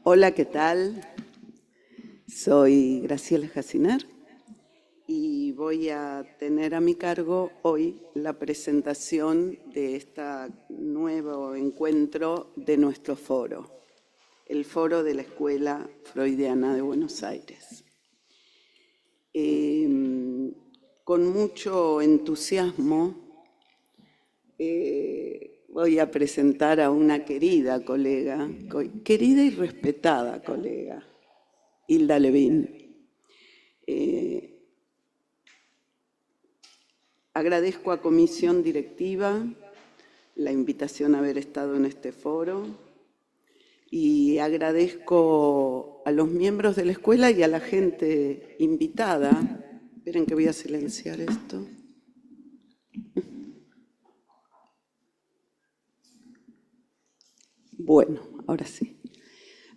Hola, ¿qué tal? Soy Graciela Jaciner y voy a tener a mi cargo hoy la presentación de este nuevo encuentro de nuestro foro, el foro de la Escuela Freudiana de Buenos Aires. Con mucho entusiasmo voy a presentar a una querida colega, querida y respetada colega, Hilda Levin. Agradezco a Comisión Directiva la invitación a haber estado en este foro y agradezco a los miembros de la escuela y a la gente invitada. Esperen que voy a silenciar esto. Bueno, ahora sí.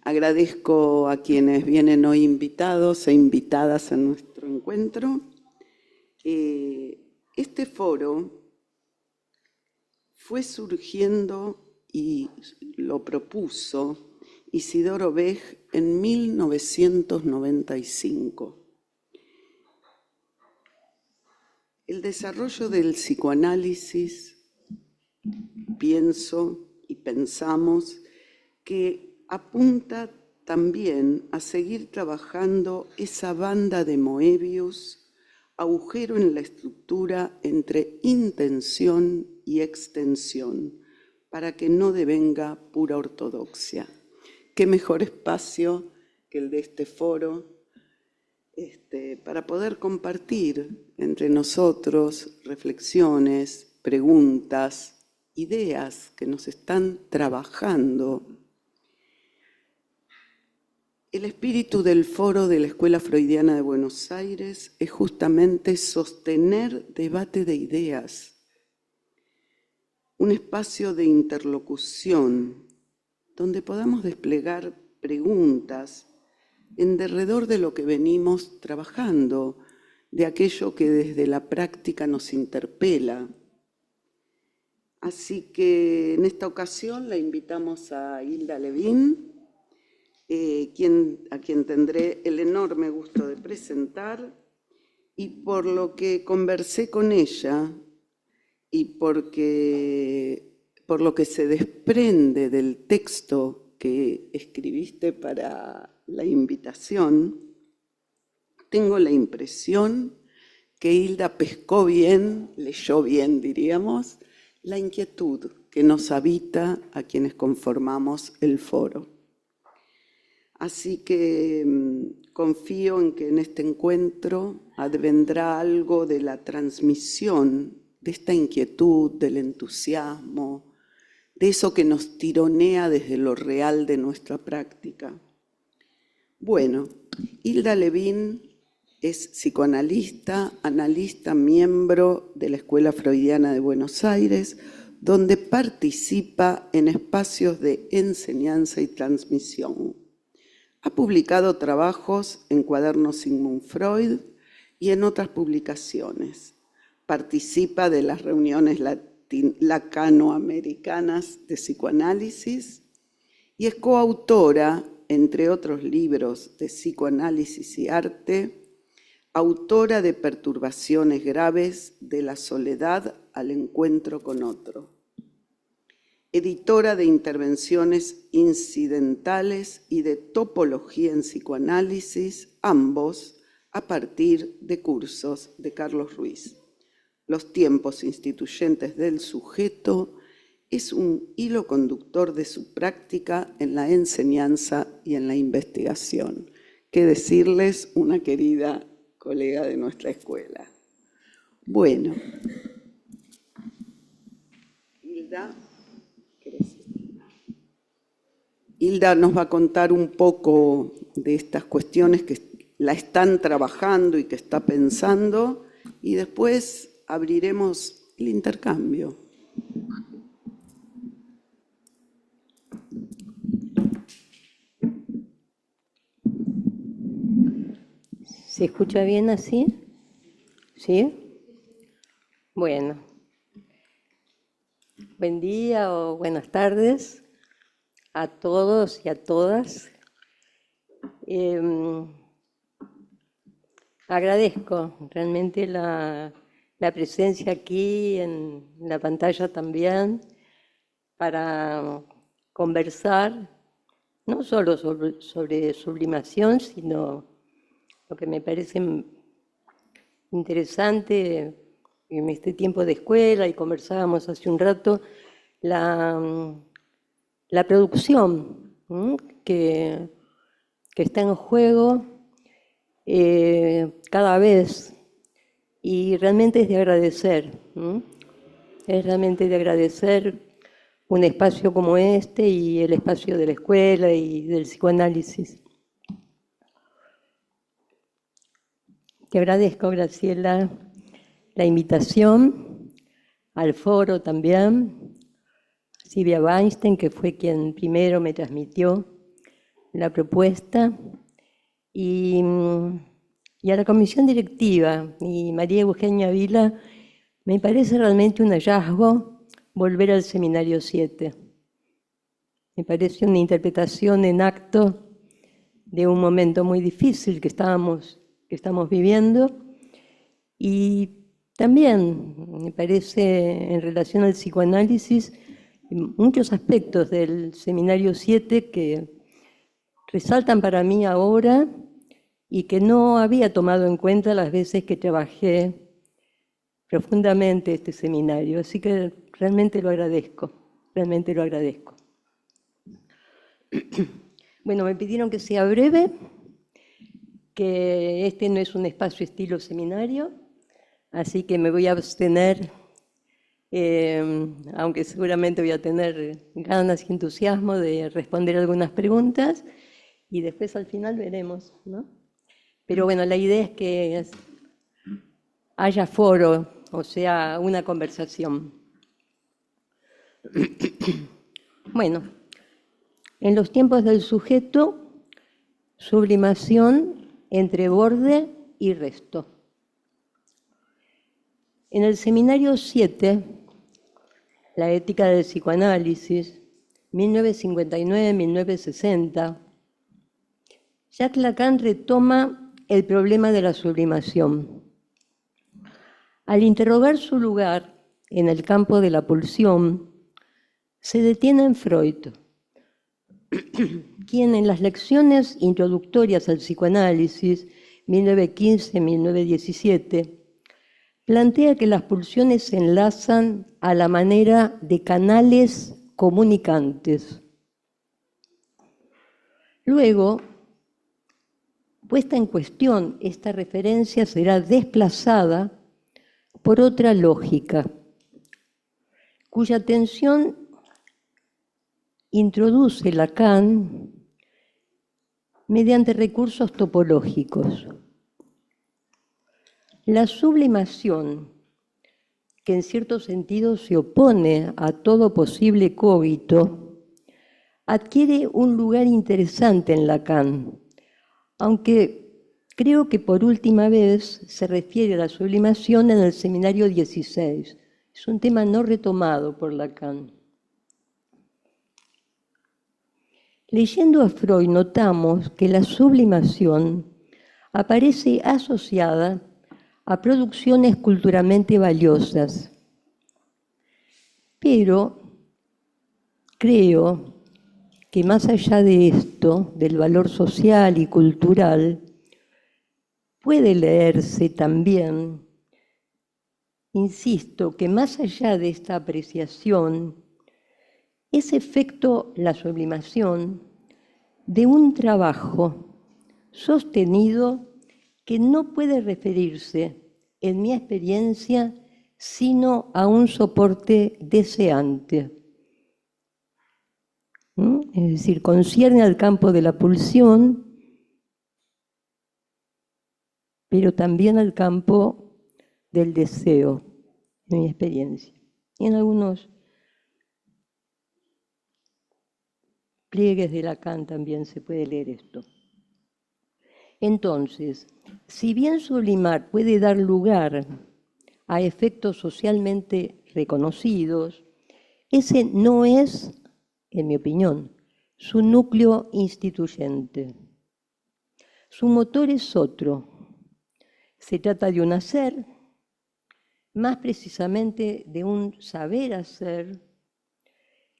Agradezco a quienes vienen hoy invitados e invitadas a nuestro encuentro. Este foro fue surgiendo y lo propuso Isidoro Bej en 1995. El desarrollo del psicoanálisis, pienso y pensamos que apunta también a seguir trabajando esa banda de Moebius, agujero en la estructura entre intención y extensión, para que no devenga pura ortodoxia. Qué mejor espacio que el de este foro para poder compartir entre nosotros reflexiones, preguntas, ideas que nos están trabajando. El espíritu del foro de la Escuela Freudiana de Buenos Aires es justamente sostener debate de ideas, un espacio de interlocución donde podamos desplegar preguntas en derredor de lo que venimos trabajando, de aquello que desde la práctica nos interpela. Así que en esta ocasión la invitamos a Hilda Levin, a quien tendré el enorme gusto de presentar, y por lo que conversé con ella y por lo que se desprende del texto que escribiste para la invitación, tengo la impresión que Hilda pescó bien, leyó bien, diríamos, la inquietud que nos habita a quienes conformamos el foro. Así que confío en que en este encuentro advendrá algo de la transmisión de esta inquietud, del entusiasmo, de eso que nos tironea desde lo real de nuestra práctica. Bueno, Hilda Levin es psicoanalista, analista, miembro de la Escuela Freudiana de Buenos Aires, donde participa en espacios de enseñanza y transmisión. Ha publicado trabajos en Cuadernos Sigmund Freud y en otras publicaciones. Participa de las reuniones lacanoamericanas de psicoanálisis y es coautora, entre otros libros de psicoanálisis y arte, autora de Perturbaciones graves de la soledad al encuentro con otro, editora de Intervenciones incidentales y de Topología en psicoanálisis, ambos a partir de cursos de Carlos Ruiz. Los tiempos instituyentes del sujeto es un hilo conductor de su práctica en la enseñanza y en la investigación. ¿Qué decirles? Una querida colega de nuestra escuela. Bueno, Hilda nos va a contar un poco de estas cuestiones que la están trabajando y que está pensando, y después abriremos el intercambio. ¿Se escucha bien así? ¿Sí? Bueno. Buen día o buenas tardes a todos y a todas Agradezco realmente la presencia aquí en la pantalla también para conversar, no solo sobre sublimación, sino lo que me parece interesante en este tiempo de escuela, y conversábamos hace un rato, la producción que está en juego cada vez, y realmente es de agradecer. Es realmente de agradecer un espacio como este y el espacio de la escuela y del psicoanálisis. Te agradezco, Graciela, la invitación al foro también. Silvia Weinstein, que fue quien primero me transmitió la propuesta, y a la comisión directiva y María Eugenia Vila. Me parece realmente un hallazgo volver al Seminario 7. Me parece una interpretación en acto de un momento muy difícil que estamos viviendo, y también me parece, en relación al psicoanálisis, muchos aspectos del Seminario 7 que resaltan para mí ahora y que no había tomado en cuenta las veces que trabajé profundamente este seminario. Así que realmente lo agradezco, realmente lo agradezco. Bueno, me pidieron que sea breve, que este no es un espacio estilo seminario, así que me voy a abstener, aunque seguramente voy a tener ganas y entusiasmo de responder algunas preguntas, y después al final veremos, ¿no? Pero bueno, la idea es que haya foro, o sea, una conversación. Bueno, en los tiempos del sujeto, sublimación entre borde y resto. En el Seminario 7, La ética del psicoanálisis, 1959-1960, Jacques Lacan retoma el problema de la sublimación. Al interrogar su lugar en el campo de la pulsión, se detiene en Freud, quien en las lecciones introductorias al psicoanálisis, 1915-1917, plantea que las pulsiones se enlazan a la manera de canales comunicantes. Luego, puesta en cuestión, esta referencia será desplazada por otra lógica, cuya tensión introduce Lacan mediante recursos topológicos. La sublimación, que en cierto sentido se opone a todo posible cogito, adquiere un lugar interesante en Lacan, aunque creo que por última vez se refiere a la sublimación en el Seminario 16. Es un tema no retomado por Lacan. Leyendo a Freud notamos que la sublimación aparece asociada a producciones culturalmente valiosas, pero creo que más allá de esto, del valor social y cultural, puede leerse también, insisto, que más allá de esta apreciación, es efecto, la sublimación, de un trabajo sostenido que no puede referirse, en mi experiencia, sino a un soporte deseante. Es decir, concierne al campo de la pulsión, pero también al campo del deseo, en mi experiencia. Y en algunos pliegues de Lacan también se puede leer esto. Entonces, si bien sublimar puede dar lugar a efectos socialmente reconocidos, ese no es, en mi opinión, su núcleo instituyente. Su motor es otro. Se trata de un hacer, más precisamente de un saber hacer,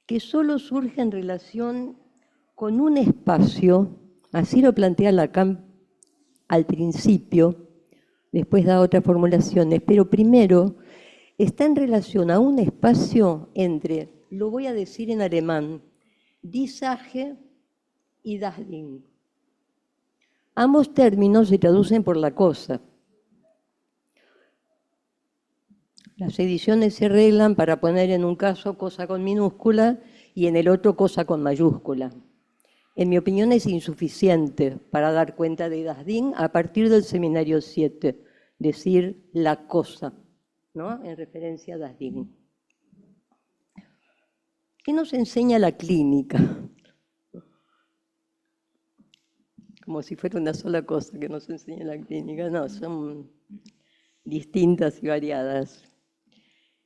que solo surge en relación con un espacio, así lo plantea Lacan al principio, después da otras formulaciones, pero primero está en relación a un espacio entre, lo voy a decir en alemán, Die Sache y das Ding. Ambos términos se traducen por la cosa. Las ediciones se arreglan para poner en un caso cosa con minúscula y en el otro cosa con mayúscula. En mi opinión es insuficiente para dar cuenta de das Ding a partir del seminario 7, decir la cosa, ¿no? En referencia a das Ding. ¿Qué nos enseña la clínica? Como si fuera una sola cosa que nos enseña la clínica. No, son distintas y variadas.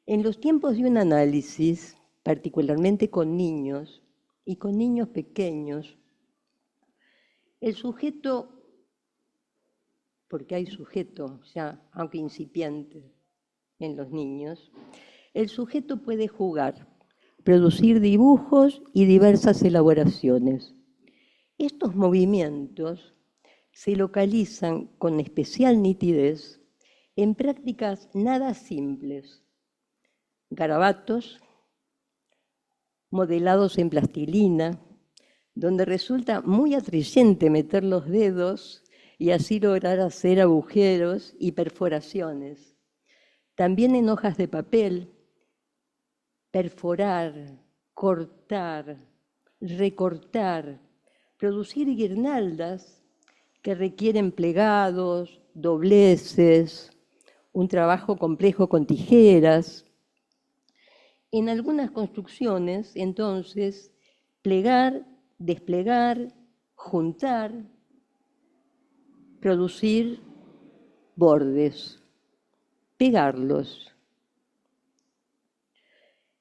En los tiempos de un análisis, particularmente con niños y con niños pequeños, el sujeto, porque hay sujeto, ya, aunque incipiente en los niños, el sujeto puede jugar, producir dibujos y diversas elaboraciones. Estos movimientos se localizan con especial nitidez en prácticas nada simples, garabatos, modelados en plastilina, donde resulta muy atrayente meter los dedos y así lograr hacer agujeros y perforaciones. También en hojas de papel, perforar, cortar, recortar, producir guirnaldas que requieren plegados, dobleces, un trabajo complejo con tijeras. En algunas construcciones, entonces, plegar, desplegar, juntar, producir bordes, pegarlos.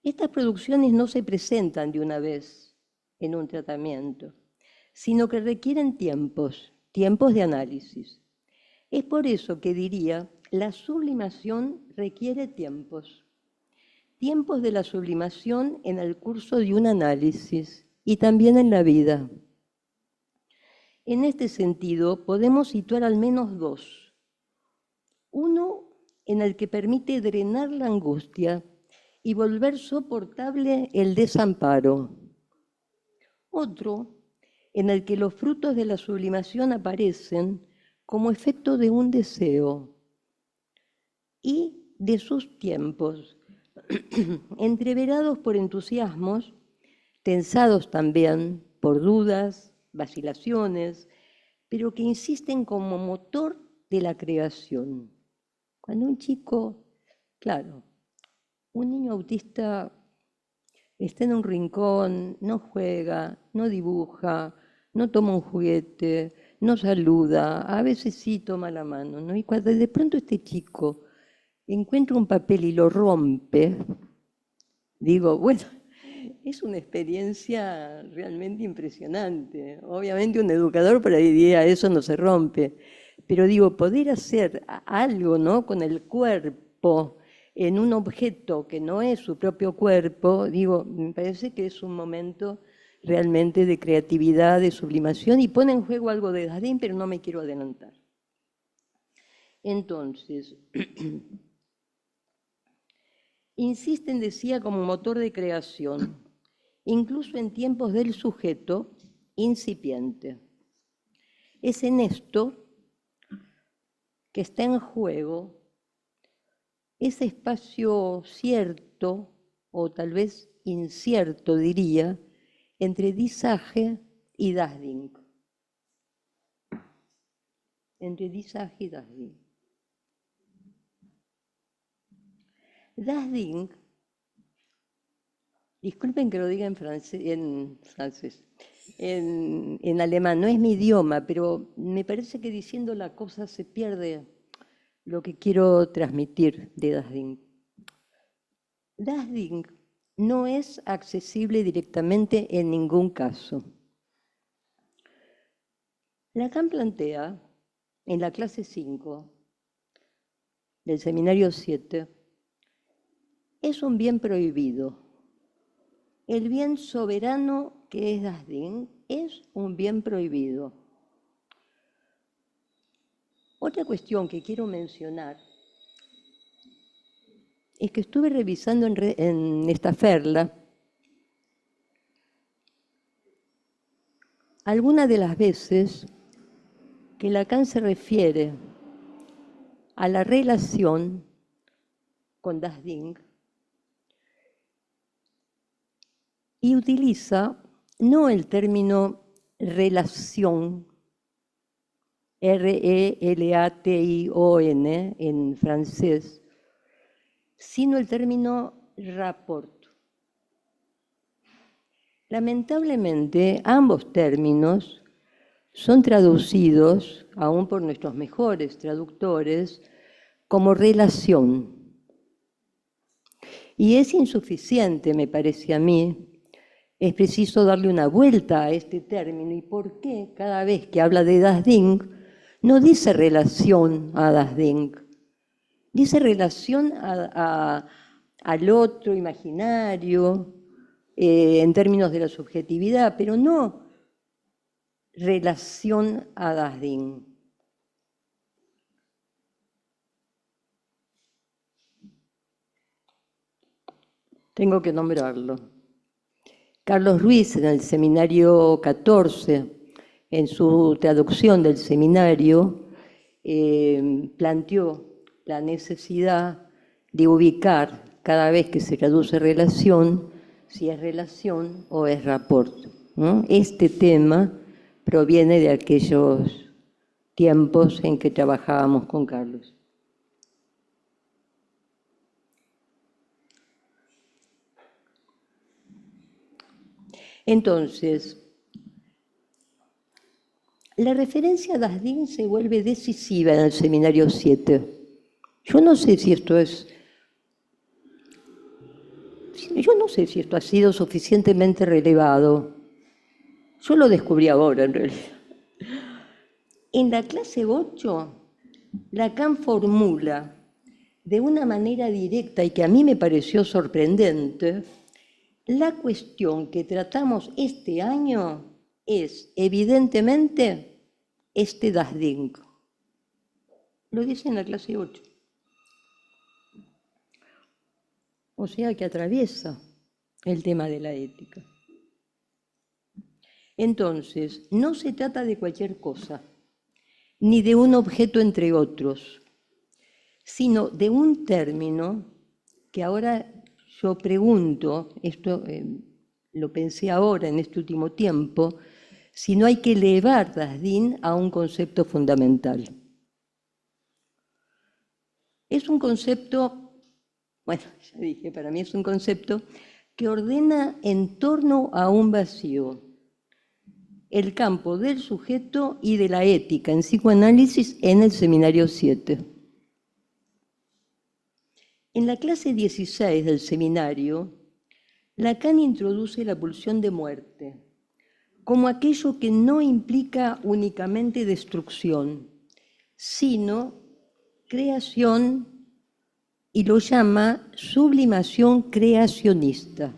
Estas producciones no se presentan de una vez en un tratamiento, sino que requieren tiempos de análisis. Es por eso que diría, la sublimación requiere tiempos de la sublimación en el curso de un análisis y también en la vida. En este sentido, podemos situar al menos dos. Uno en el que permite drenar la angustia y volver soportable el desamparo. Otro en el que los frutos de la sublimación aparecen como efecto de un deseo y de sus tiempos, entreverados por entusiasmos, tensados también por dudas, vacilaciones, pero que insisten como motor de la creación. Cuando un chico, claro, un niño autista está en un rincón, no juega, no dibuja, no toma un juguete, no saluda, a veces sí toma la mano, ¿no? Y cuando de pronto este chico encuentra un papel y lo rompe, digo, bueno, es una experiencia realmente impresionante. Obviamente un educador por ahí diría, eso no se rompe. Pero digo, poder hacer algo, ¿no?, con el cuerpo en un objeto que no es su propio cuerpo, digo, me parece que es un momento realmente de creatividad, de sublimación, y pone en juego algo de Dadín, pero no me quiero adelantar. Entonces, insisten, decía, como motor de creación, incluso en tiempos del sujeto incipiente. Es en esto que está en juego ese espacio cierto, o tal vez incierto, diría, entre Die Sache y das Ding. Entre Die Sache y das Ding. Das Ding, disculpen que lo diga en francés, en alemán, no es mi idioma, pero me parece que diciendo la cosa se pierde lo que quiero transmitir de Das Ding. Das Ding no es accesible directamente en ningún caso. Lacan plantea en la clase 5 del seminario 7, es un bien prohibido. El bien soberano que es das Ding es un bien prohibido. Otra cuestión que quiero mencionar es que estuve revisando en esta Ferla algunas de las veces que Lacan se refiere a la relación con das Ding y utiliza no el término relación, R-E-L-A-T-I-O-N en francés, sino el término rapport. Lamentablemente, ambos términos son traducidos, aún por nuestros mejores traductores, como relación. Y es insuficiente, me parece a mí, es preciso darle una vuelta a este término. ¿Y por qué cada vez que habla de das Ding no dice relación a das Ding? Dice relación al otro imaginario, en términos de la subjetividad, pero no relación a das Ding. Tengo que nombrarlo. Carlos Ruiz, en el seminario 14, en su traducción del seminario, planteó la necesidad de ubicar cada vez que se traduce relación, si es relación o es rapport, ¿no? Este tema proviene de aquellos tiempos en que trabajábamos con Carlos. Entonces, la referencia a das Ding se vuelve decisiva en el seminario 7. Yo no sé si esto ha sido suficientemente relevado. Yo lo descubrí ahora, en realidad. En la clase 8, Lacan formula de una manera directa y que a mí me pareció sorprendente, la cuestión que tratamos este año es, evidentemente, este das Ding. Lo dice en la clase 8. O sea que atraviesa el tema de la ética. Entonces, no se trata de cualquier cosa, ni de un objeto entre otros, sino de un término que ahora yo pregunto, esto lo pensé ahora en este último tiempo, si no hay que elevar das Ding a un concepto fundamental. Es un concepto, bueno, ya dije, para mí es un concepto que ordena en torno a un vacío el campo del sujeto y de la ética en psicoanálisis en el seminario 7. En la clase 16 del seminario, Lacan introduce la pulsión de muerte como aquello que no implica únicamente destrucción, sino creación, y lo llama sublimación creacionista,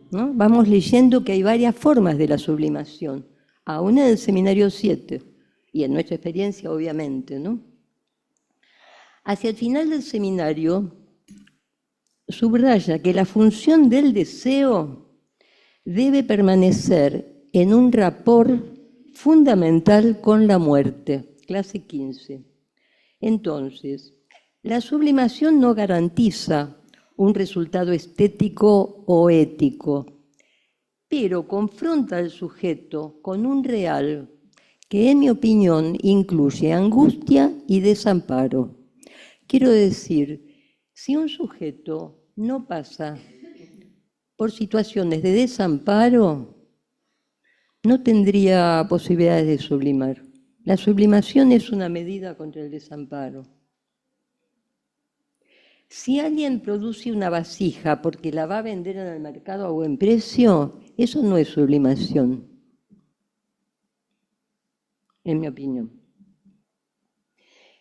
¿no? Vamos leyendo que hay varias formas de la sublimación, aún en el seminario 7, y en nuestra experiencia obviamente, ¿no? Hacia el final del seminario, subraya que la función del deseo debe permanecer en un rapport fundamental con la muerte, clase 15. Entonces, la sublimación no garantiza un resultado estético o ético, pero confronta al sujeto con un real que, en mi opinión, incluye angustia y desamparo. Quiero decir, si un sujeto no pasa por situaciones de desamparo, no tendría posibilidades de sublimar. La sublimación es una medida contra el desamparo. Si alguien produce una vasija porque la va a vender en el mercado a buen precio, eso no es sublimación. en mi opinión.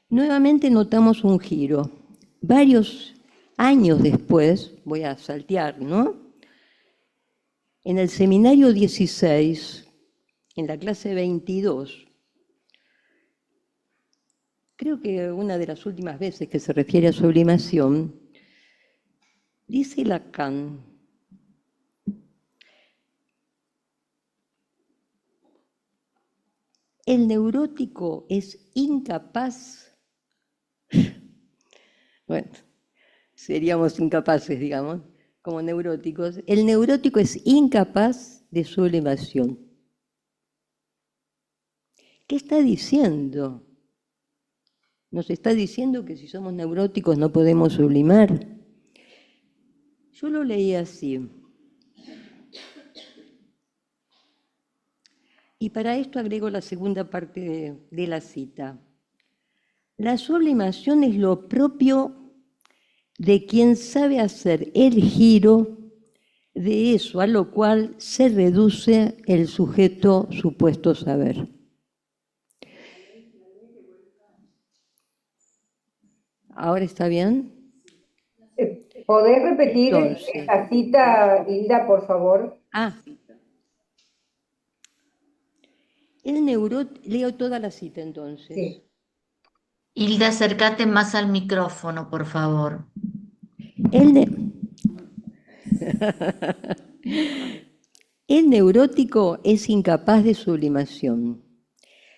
Nuevamente notamos un giro. Varios años después, voy a saltear, ¿no? En el seminario 16, en la clase 22, creo que una de las últimas veces que se refiere a sublimación, dice Lacan: el neurótico es incapaz, bueno, seríamos incapaces, digamos, como neuróticos, el neurótico es incapaz de sublimación. ¿Qué está diciendo? Nos está diciendo que si somos neuróticos no podemos sublimar. Yo lo leí así. Y para esto agrego la segunda parte de la cita. La sublimación es lo propio de quien sabe hacer el giro de eso a lo cual se reduce el sujeto supuesto saber. ¿Ahora está bien? ¿Podés repetir Entonces, esta cita, Hilda, por favor? Leo toda la cita entonces. Sí. Hilda, acércate más al micrófono, por favor. El neurótico es incapaz de sublimación.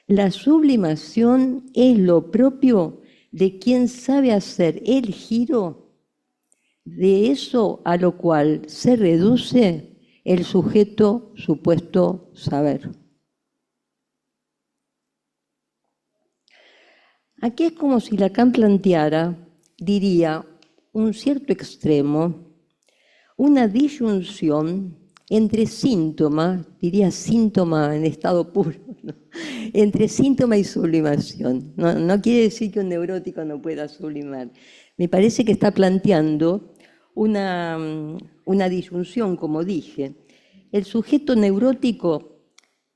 La sublimación es lo propio de quien sabe hacer el giro de eso a lo cual se reduce el sujeto supuesto saber. Aquí es como si Lacan planteara, diría, un cierto extremo, una disyunción entre síntoma, diría síntoma en estado puro, ¿no? Entre síntoma y sublimación. No quiere decir que un neurótico no pueda sublimar. Me parece que está planteando una disyunción, como dije. El sujeto neurótico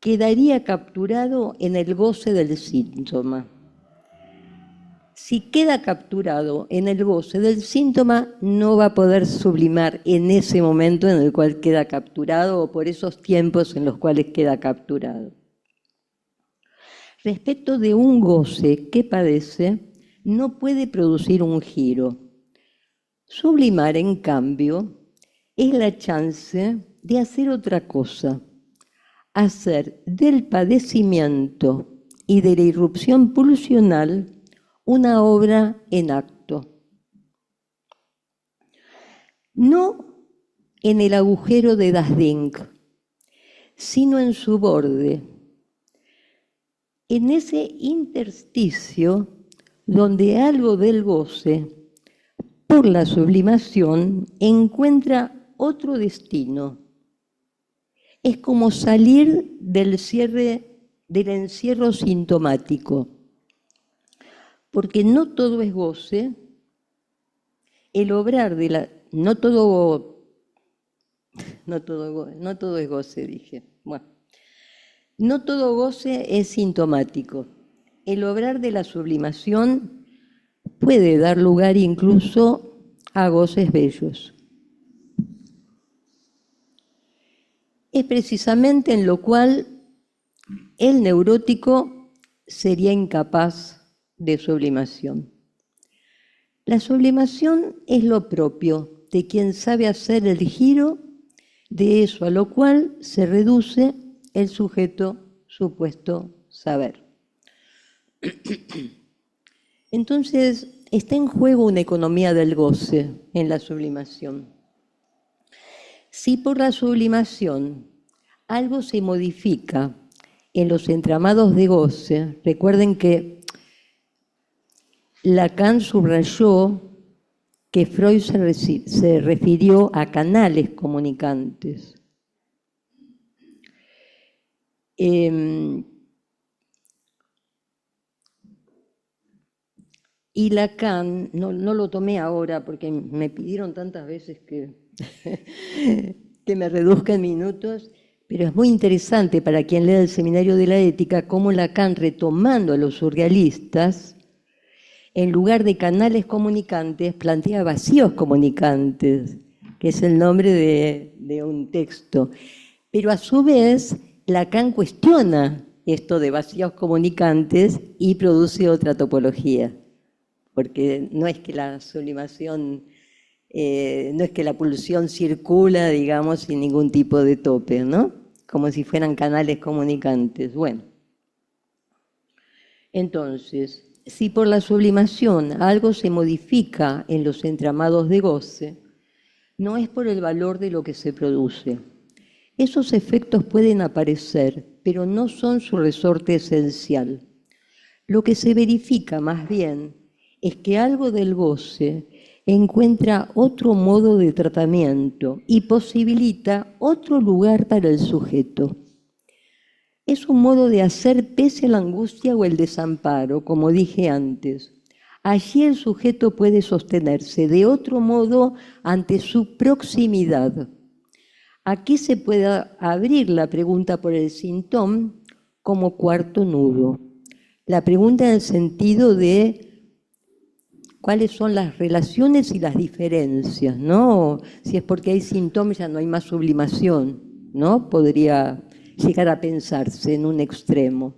quedaría capturado en el goce del síntoma. Si queda capturado en el goce del síntoma, no va a poder sublimar en ese momento en el cual queda capturado o por esos tiempos en los cuales queda capturado. Respecto de un goce que padece, no puede producir un giro. Sublimar, en cambio, es la chance de hacer otra cosa, hacer del padecimiento y de la irrupción pulsional una obra en acto. No en el agujero de Das Ding, sino en su borde, en ese intersticio donde algo del goce, por la sublimación, encuentra otro destino. Es como salir del encierro sintomático. Porque no todo es goce, el obrar de la... No todo es goce, dije. Bueno, no todo goce es sintomático. El obrar de la sublimación puede dar lugar incluso a goces bellos. Es precisamente en lo cual el neurótico sería incapaz de sublimación. La sublimación es lo propio de quien sabe hacer el giro de eso a lo cual se reduce el sujeto supuesto saber. Entonces, está en juego una economía del goce en la sublimación. Si por la sublimación algo se modifica en los entramados de goce, recuerden que Lacan subrayó que Freud se refirió a canales comunicantes. Y Lacan, no lo tomé ahora porque me pidieron tantas veces que me reduzca en minutos, Pero es muy interesante para quien lea el Seminario de la Ética cómo Lacan, retomando a los surrealistas, en lugar de canales comunicantes, plantea vacíos comunicantes, que es el nombre de un texto. Pero a su vez, Lacan cuestiona esto de vacíos comunicantes y produce otra topología, porque no es que la sublimación, no es que la pulsión circula, digamos, sin ningún tipo de tope, ¿no? Como si fueran canales comunicantes. Bueno, entonces, si por la sublimación algo se modifica en los entramados de goce, no es por el valor de lo que se produce. Esos efectos pueden aparecer, pero no son su resorte esencial. Lo que se verifica más bien es que algo del goce encuentra otro modo de tratamiento y posibilita otro lugar para el sujeto. Es un modo de hacer pese a la angustia o el desamparo, como dije antes. Allí el sujeto puede sostenerse de otro modo ante su proximidad. Aquí se puede abrir la pregunta por el síntoma como cuarto nudo. La pregunta en el sentido de cuáles son las relaciones y las diferencias, ¿no? Si es porque hay síntomas ya no hay más sublimación, ¿no? Podría llegar a pensarse en un extremo.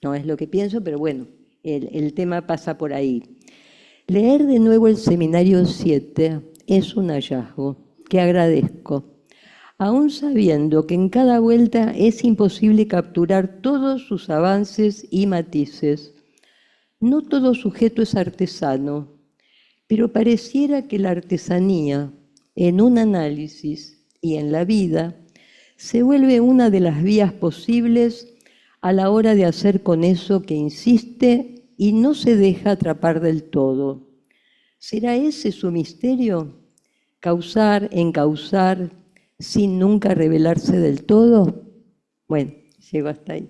No es lo que pienso, pero bueno, el tema pasa por ahí. Leer de nuevo el Seminario 7 es un hallazgo que agradezco, aún sabiendo que en cada vuelta es imposible capturar todos sus avances y matices. No todo sujeto es artesano, pero pareciera que la artesanía, en un análisis y en la vida, se vuelve una de las vías posibles a la hora de hacer con eso que insiste y no se deja atrapar del todo. ¿Será ese su misterio? ¿Causar, encauzar, sin nunca revelarse del todo? Bueno, llego hasta ahí.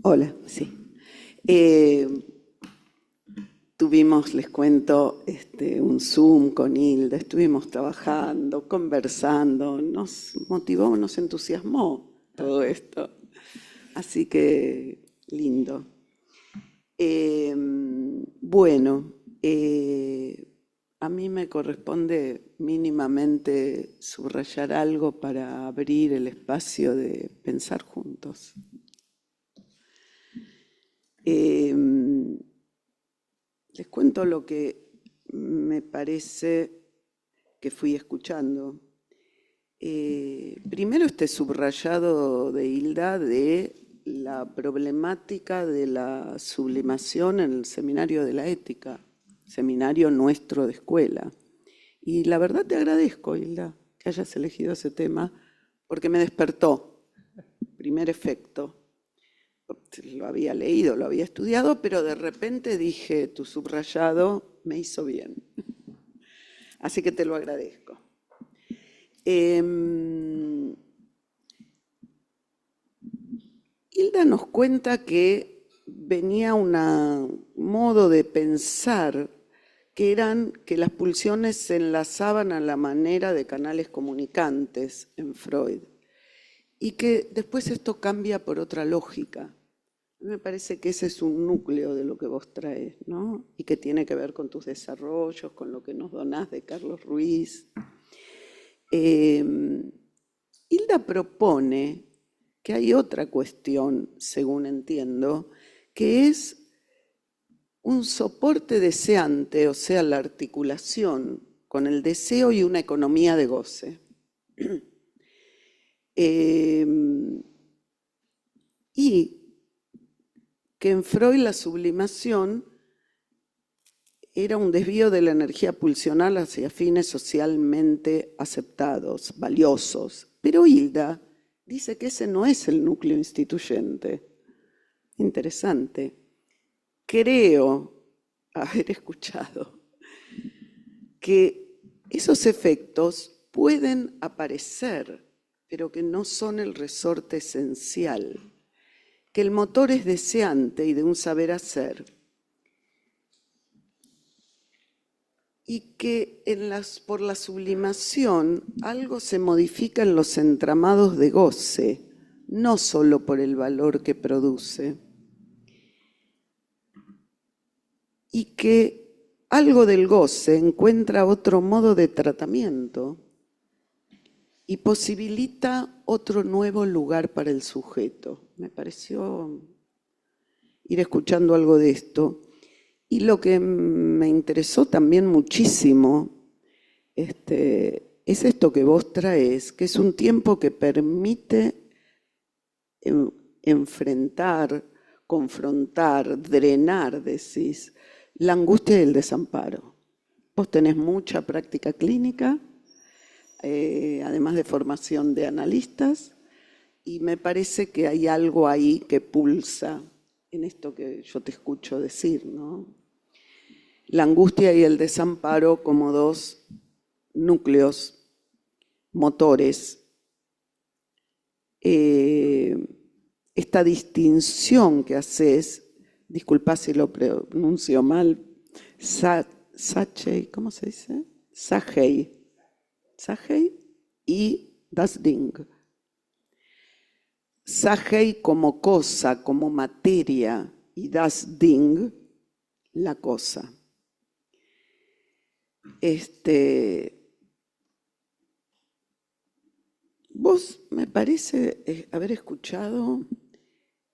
Hola, sí. Tuvimos, les cuento, un Zoom con Hilda, estuvimos trabajando, conversando, nos motivó, nos entusiasmó todo esto. Así que lindo. Bueno, a mí me corresponde mínimamente subrayar algo para abrir el espacio de pensar juntos. Les cuento lo que me parece que fui escuchando. Primero subrayado de Hilda de la problemática de la sublimación en el Seminario de la Ética, seminario nuestro de escuela. Y la verdad te agradezco, Hilda, que hayas elegido ese tema, porque me despertó. Primer efecto. Lo había leído, lo había estudiado, pero de repente dije, tu subrayado me hizo bien. Así que te lo agradezco. Hilda nos cuenta que venía un modo de pensar que las pulsiones se enlazaban a la manera de canales comunicantes en Freud y que después esto cambia por otra lógica. Me parece que ese es un núcleo de lo que vos traes, ¿no? Y que tiene que ver con tus desarrollos, con lo que nos donás de Carlos Ruiz. Hilda propone que hay otra cuestión, según entiendo, que es un soporte deseante, o sea, la articulación con el deseo y una economía de goce. Y que en Freud la sublimación era un desvío de la energía pulsional hacia fines socialmente aceptados, valiosos. Pero Hilda dice que ese no es el núcleo instituyente. Interesante. Creo haber escuchado que esos efectos pueden aparecer, pero que no son el resorte esencial, que el motor es deseante y de un saber hacer, y que por la sublimación algo se modifica en los entramados de goce, no solo por el valor que produce, y que algo del goce encuentra otro modo de tratamiento y posibilita otro nuevo lugar para el sujeto. Me pareció ir escuchando algo de esto. Y lo que me interesó también muchísimo es esto que vos traes, que es un tiempo que permite enfrentar, confrontar, drenar, decís, la angustia y el desamparo. Vos tenés mucha práctica clínica, además de formación de analistas, y me parece que hay algo ahí que pulsa en esto que yo te escucho decir, ¿no? La angustia y el desamparo como dos núcleos, motores. Esta distinción que haces, disculpa si lo pronuncio mal, Sachey, ¿cómo se dice? Sachey y das Ding. Sachey como cosa, como materia, y das Ding, la cosa. Vos me parece haber escuchado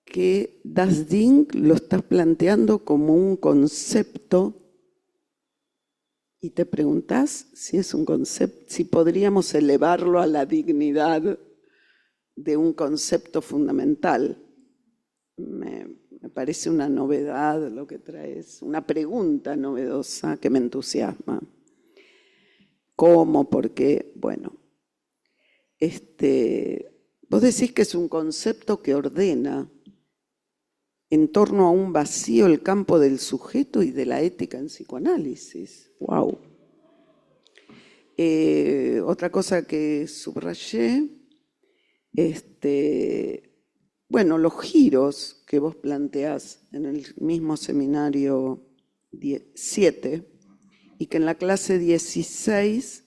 que das Ding lo estás planteando como un concepto y te preguntás si es un concepto, si podríamos elevarlo a la dignidad de un concepto fundamental. Me parece una novedad lo que traes, una pregunta novedosa que me entusiasma. ¿Cómo? ¿Por qué? Bueno, vos decís que es un concepto que ordena en torno a un vacío el campo del sujeto y de la ética en psicoanálisis. ¡Wow! Otra cosa que subrayé, bueno, los giros que vos planteás en el mismo seminario 7 y que en la clase 16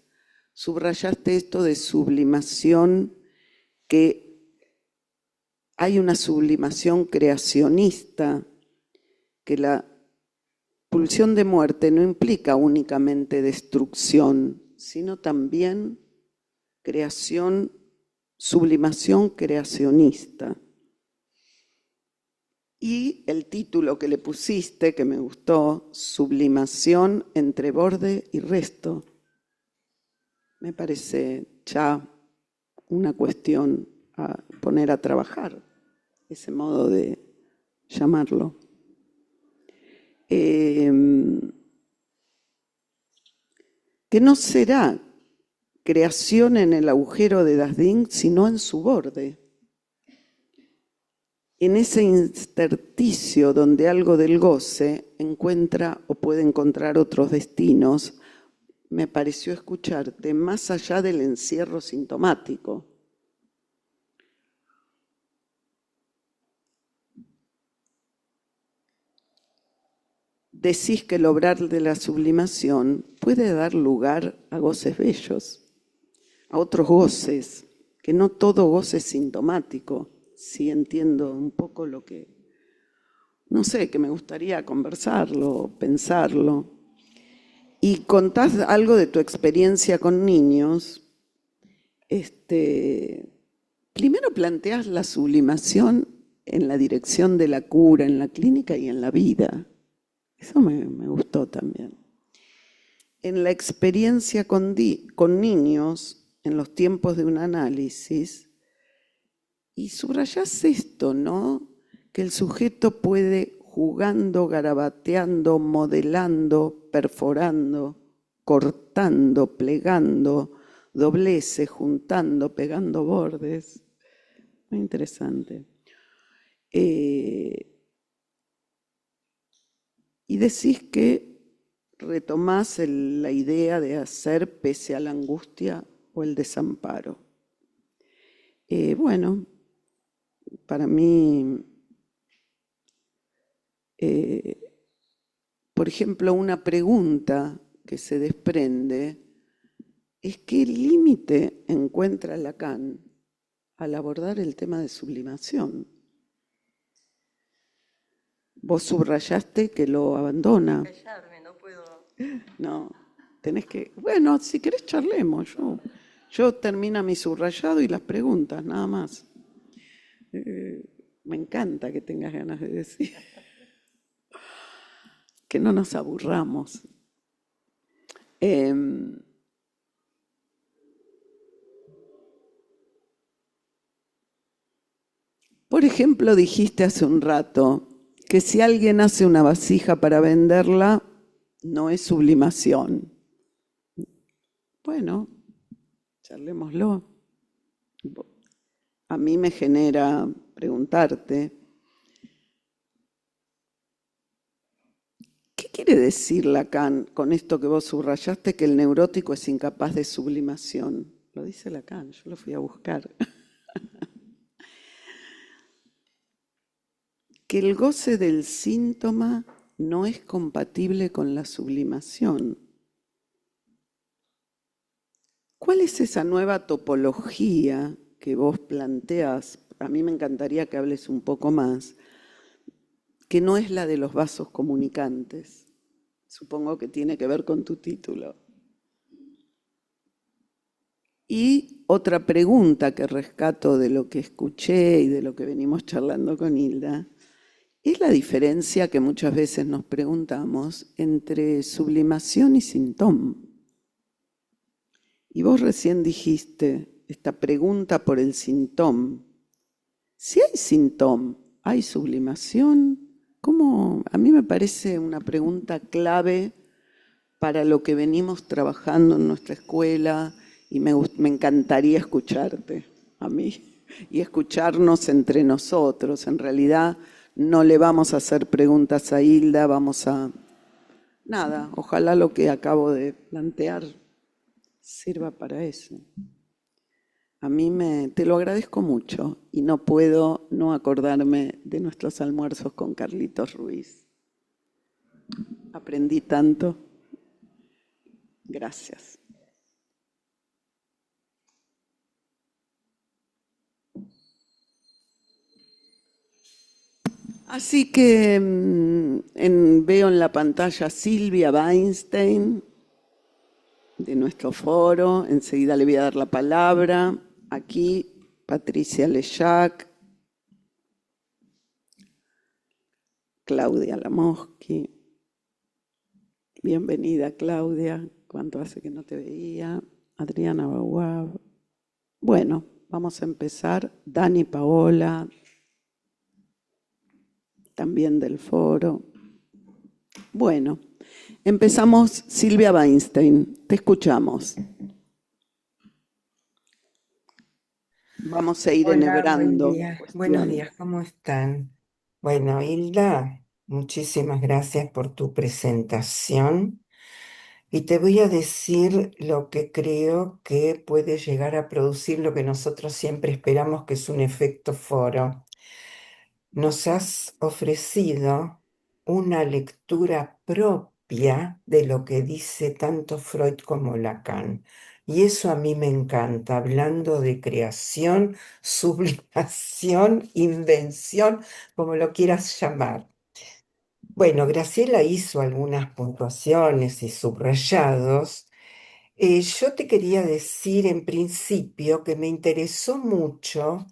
subrayaste esto de sublimación, que hay una sublimación creacionista, que la pulsión de muerte no implica únicamente destrucción, sino también creación, sublimación creacionista. Y el título que le pusiste, que me gustó, Sublimación entre borde y resto, me parece ya una cuestión a poner a trabajar, ese modo de llamarlo. Que no será creación en el agujero de das Ding, sino en su borde. En ese intersticio donde algo del goce encuentra o puede encontrar otros destinos, me pareció escucharte más allá del encierro sintomático. Decís que el obrar de la sublimación puede dar lugar a goces bellos, a otros goces, que no todo goce es sintomático. Sí entiendo un poco lo que, no sé, que me gustaría conversarlo, pensarlo. Y contás algo de tu experiencia con niños. Primero planteás la sublimación en la dirección de la cura, en la clínica y en la vida. Eso me gustó también. En la experiencia con niños, en los tiempos de un análisis, y subrayás esto, ¿no? Que el sujeto puede, jugando, garabateando, modelando, perforando, cortando, plegando, doblece, juntando, pegando bordes. Muy interesante. Y decís que retomás la idea de hacer pese a la angustia o el desamparo. Bueno, para mí, por ejemplo, una pregunta que se desprende es qué límite encuentra Lacan al abordar el tema de sublimación. Vos subrayaste que lo abandona. Callarme, no puedo. No, tenés que... Bueno, si querés charlemos. Yo termino mi subrayado y las preguntas, nada más. Me encanta que tengas ganas de decir. Que no nos aburramos. Por ejemplo, dijiste hace un rato que si alguien hace una vasija para venderla, no es sublimación. Bueno, charlémoslo. A mí me genera preguntarte, ¿qué quiere decir Lacan con esto que vos subrayaste, que el neurótico es incapaz de sublimación? Lo dice Lacan, yo lo fui a buscar. Que el goce del síntoma no es compatible con la sublimación. ¿Cuál es esa nueva topología que vos planteás? A mí me encantaría que hables un poco más, que no es la de los vasos comunicantes. Supongo que tiene que ver con tu título. Y otra pregunta que rescato de lo que escuché y de lo que venimos charlando con Hilda, es la diferencia que muchas veces nos preguntamos entre sublimación y síntoma. Y vos recién dijiste esta pregunta por el síntoma. Si hay síntoma, ¿hay sublimación? ¿Cómo? A mí me parece una pregunta clave para lo que venimos trabajando en nuestra escuela y me encantaría escucharte a mí y escucharnos entre nosotros. En realidad no le vamos a hacer preguntas a Hilda, vamos a... Nada, ojalá lo que acabo de plantear sirva para eso. A mí te lo agradezco mucho y no puedo no acordarme de nuestros almuerzos con Carlitos Ruiz. Aprendí tanto. Gracias. Así que veo en la pantalla a Silvia Weinstein de nuestro foro. Enseguida le voy a dar la palabra. Aquí Patricia Lejac, Claudia Lamoschi. Bienvenida, Claudia. ¿Cuánto hace que no te veía? Adriana Baguab. Bueno, vamos a empezar. Dani Paola, también del foro. Bueno, empezamos. Silvia Weinstein, te escuchamos. Vamos a ir Hola, enhebrando buenos cuestiones. días, ¿cómo están? Bueno, Hilda, muchísimas gracias por tu presentación y te voy a decir lo que creo que puede llegar a producir lo que nosotros siempre esperamos, que es un efecto foro. Nos has ofrecido una lectura propia de lo que dice tanto Freud como Lacan. Y eso a mí me encanta, hablando de creación, sublimación, invención, como lo quieras llamar. Bueno, Graciela hizo algunas puntuaciones y subrayados. Yo te quería decir en principio que me interesó mucho,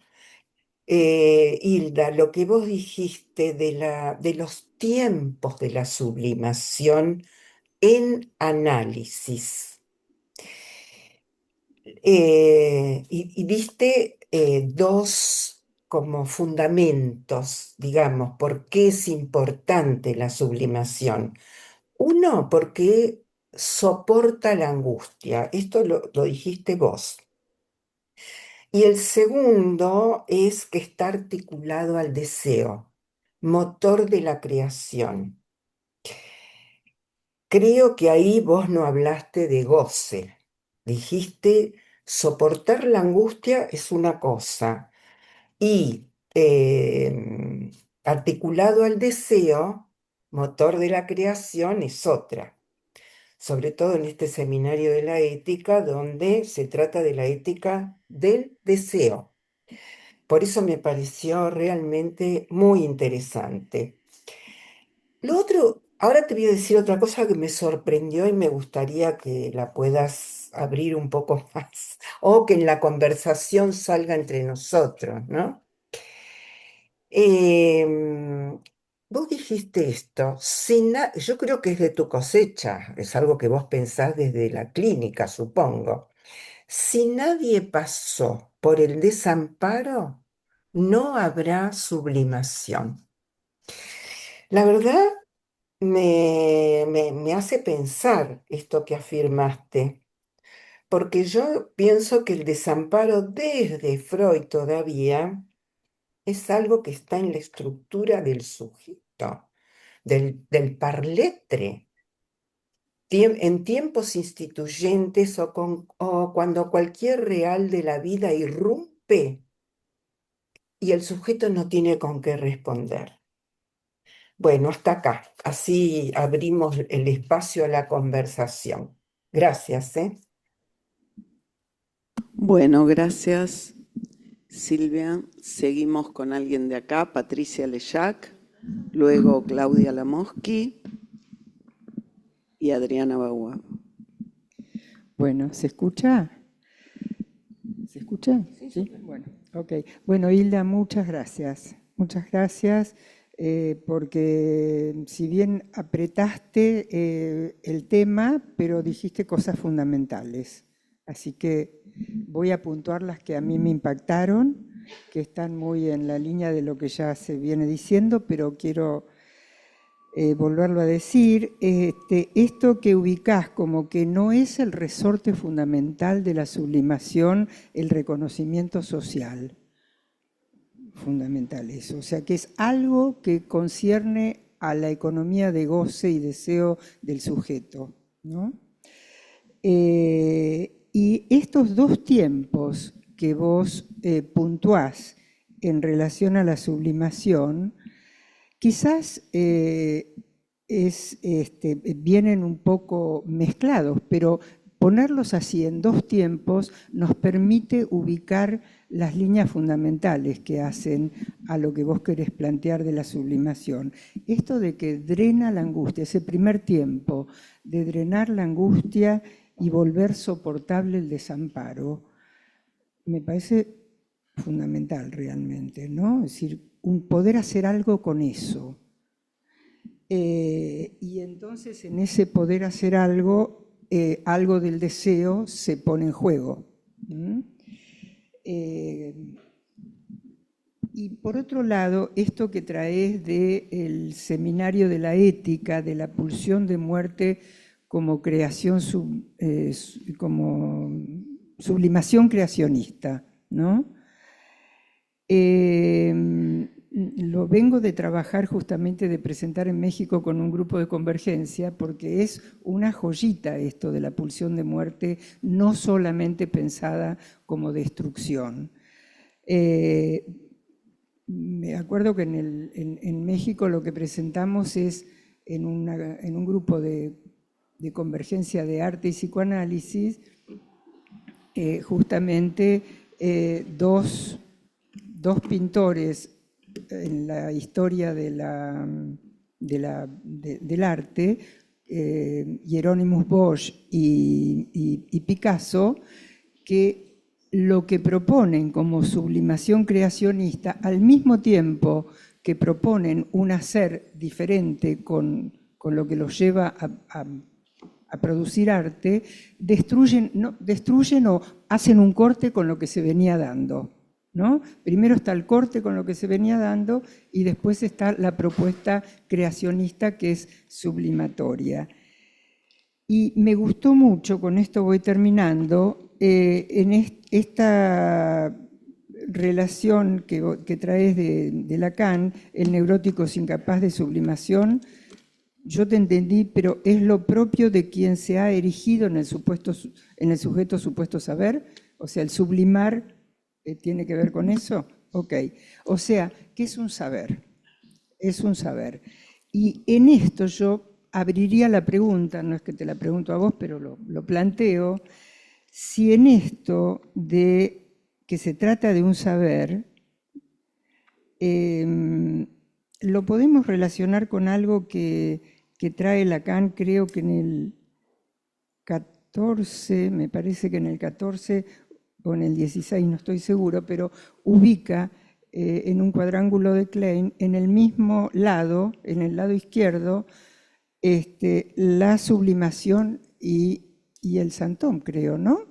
Hilda, lo que vos dijiste de los tiempos de la sublimación en análisis. Y diste dos como fundamentos, digamos, por qué es importante la sublimación. Uno, porque soporta la angustia. Esto lo dijiste vos. Y el segundo es que está articulado al deseo, motor de la creación. Creo que ahí vos no hablaste de goce. Dijiste, soportar la angustia es una cosa y articulado al deseo, motor de la creación, es otra. sobre todo en este seminario de la ética, donde se trata de la ética del deseo. Por eso me pareció realmente muy interesante. Lo otro, ahora te voy a decir otra cosa que me sorprendió y me gustaría que la puedas abrir un poco más, o que en la conversación salga entre nosotros, ¿no? Em, Vos dijiste esto, yo creo que es de tu cosecha, es algo que vos pensás desde la clínica, supongo. Si nadie pasó por el desamparo, no habrá sublimación. La verdad me hace pensar esto que afirmaste, porque yo pienso que el desamparo desde Freud todavía es algo que está en la estructura del sujeto, del parletre. En tiempos instituyentes o cuando cualquier real de la vida irrumpe y el sujeto no tiene con qué responder. Bueno, hasta acá. Así abrimos el espacio a la conversación. Gracias, ¿eh? Bueno, gracias, Silvia. Seguimos con alguien de acá, Patricia Leyac, luego Claudia Lamoschi y Adriana Bagua. Bueno, ¿se escucha? ¿Se escucha? Sí. Bueno, ok. Bueno, Hilda, muchas gracias. Muchas gracias porque si bien apretaste el tema, pero dijiste cosas fundamentales. Así que voy a puntuar las que a mí me impactaron, que están muy en la línea de lo que ya se viene diciendo, pero quiero volverlo a decir, esto que ubicás como que no es el resorte fundamental de la sublimación, el reconocimiento social. Fundamental eso, o sea que es algo que concierne a la economía de goce y deseo del sujeto, ¿no? Y estos dos tiempos que vos puntuás en relación a la sublimación, quizás vienen un poco mezclados, pero ponerlos así en dos tiempos nos permite ubicar las líneas fundamentales que hacen a lo que vos querés plantear de la sublimación. Esto de que drena la angustia, ese primer tiempo de drenar la angustia y volver soportable el desamparo, me parece fundamental realmente, ¿no? Es decir, poder hacer algo con eso. Y entonces en ese poder hacer algo, algo del deseo se pone en juego. Y por otro lado, esto que traes del seminario de la ética, de la pulsión de muerte como creación, como sublimación creacionista, ¿no? Lo vengo de trabajar justamente, de presentar en México con un grupo de convergencia, porque es una joyita esto de la pulsión de muerte, no solamente pensada como destrucción. Me acuerdo que en México lo que presentamos es en un grupo de convergencia de arte y psicoanálisis, justamente dos pintores en la historia del arte, Hieronymus Bosch y Picasso, que lo que proponen como sublimación creacionista, al mismo tiempo que proponen un hacer diferente con lo que los lleva a producir arte, destruyen o hacen un corte con lo que se venía dando, ¿no? Primero está el corte con lo que se venía dando y después está la propuesta creacionista que es sublimatoria. Y me gustó mucho, con esto voy terminando, en esta relación que traes de Lacan, el neurótico es incapaz de sublimación. Yo te entendí, pero es lo propio de quien se ha erigido en el sujeto supuesto saber, o sea, el sublimar tiene que ver con eso. Ok, o sea, ¿qué es un saber? Es un saber. Y en esto yo abriría la pregunta, no es que te la pregunto a vos, pero lo planteo, si en esto de que se trata de un saber, lo podemos relacionar con algo que trae Lacan, creo que en el 14, me parece que en el 14 o en el 16, no estoy seguro, pero ubica en un cuadrángulo de Klein, en el mismo lado, en el lado izquierdo, la sublimación y el santón, creo, ¿no?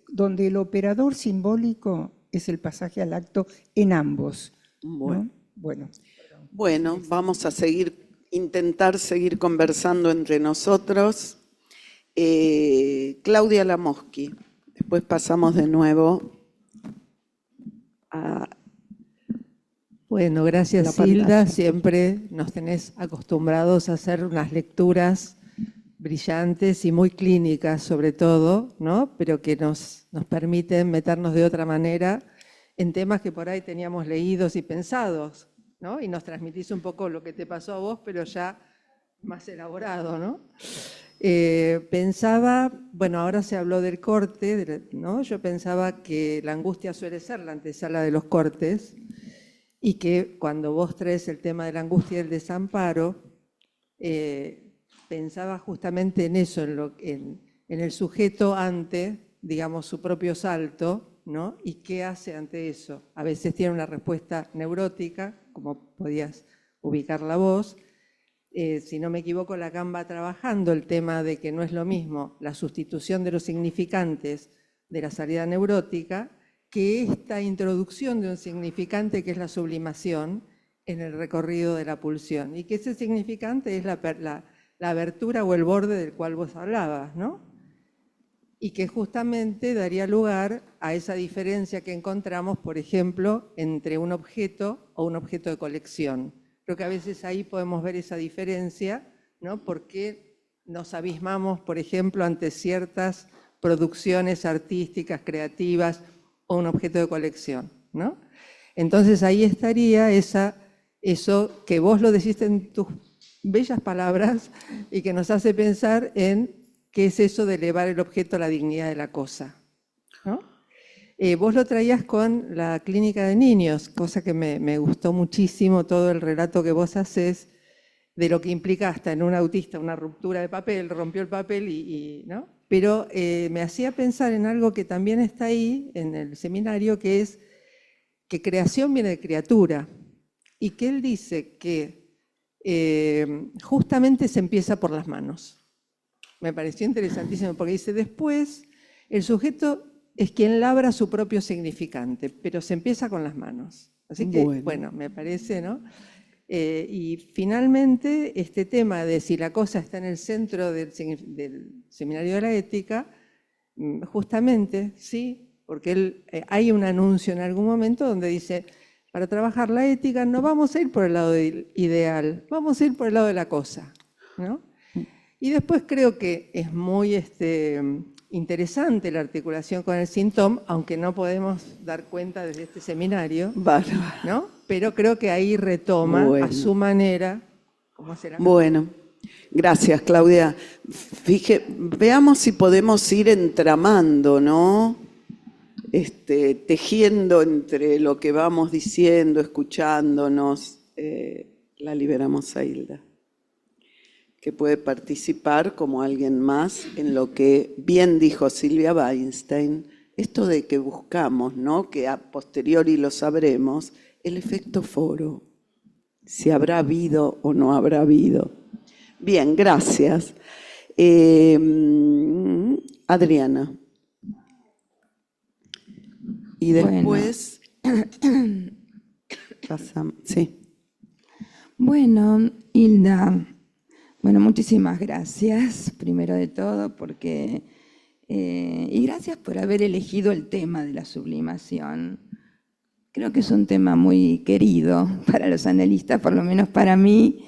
Donde el operador simbólico es el pasaje al acto en ambos, ¿no? Bueno, vamos a intentar seguir conversando entre nosotros. Claudia Lamoschi, después pasamos de nuevo a... Bueno, gracias Hilda, siempre nos tenés acostumbrados a hacer unas lecturas brillantes y muy clínicas sobre todo, ¿no? Pero que nos permiten meternos de otra manera en temas que por ahí teníamos leídos y pensados, ¿no? Y nos transmitís un poco lo que te pasó a vos, pero ya más elaborado, ¿no? Pensaba, bueno, ahora se habló del corte, ¿no? Yo pensaba que la angustia suele ser la antesala de los cortes y que cuando vos traes el tema de la angustia y el desamparo, pensaba justamente en eso, en el sujeto ante, digamos, su propio salto, ¿no? ¿Y qué hace ante eso? A veces tiene una respuesta neurótica, como podías ubicarla vos. Si no me equivoco, Lacan va trabajando el tema de que no es lo mismo la sustitución de los significantes de la salida neurótica que esta introducción de un significante que es la sublimación en el recorrido de la pulsión. Y que ese significante es la abertura o el borde del cual vos hablabas, ¿no? Y que justamente daría lugar a esa diferencia que encontramos, por ejemplo, entre un objeto o un objeto de colección. Creo que a veces ahí podemos ver esa diferencia, ¿no? Porque nos abismamos, por ejemplo, ante ciertas producciones artísticas, creativas o un objeto de colección, ¿no? Entonces ahí estaría eso que vos lo decís en tus bellas palabras y que nos hace pensar en qué es eso de elevar el objeto a la dignidad de la cosa, ¿no? Vos lo traías con la clínica de niños, cosa que me gustó muchísimo todo el relato que vos hacés de lo que implica hasta en un autista una ruptura de papel, rompió el papel ¿no? Pero me hacía pensar en algo que también está ahí en el seminario, que es que creación viene de criatura y que él dice que justamente se empieza por las manos. Me pareció interesantísimo porque dice, después el sujeto es quien labra su propio significante, pero se empieza con las manos. Así que, bueno, me parece, ¿no? Y finalmente, este tema de si la cosa está en el centro del Seminario de la Ética, justamente, sí, porque hay un anuncio en algún momento donde dice, para trabajar la ética no vamos a ir por el lado ideal, vamos a ir por el lado de la cosa, ¿no? Y después creo que es muy interesante la articulación con el síntoma, aunque no podemos dar cuenta desde este seminario, ¿no? Pero creo que ahí retoma a su manera. ¿Cómo será? Bueno, gracias Claudia. Veamos si podemos ir entramando, ¿no? Tejiendo entre lo que vamos diciendo, escuchándonos. La liberamos a Hilda, que puede participar como alguien más en lo que bien dijo Silvia Weinstein, esto de que buscamos, ¿no? Que a posteriori lo sabremos, el efecto foro, si habrá habido o no habrá habido. Bien, gracias. Adriana. Y después pasamos. Sí. Bueno, Hilda, bueno, muchísimas gracias, primero de todo, y gracias por haber elegido el tema de la sublimación. Creo que es un tema muy querido para los analistas, por lo menos para mí,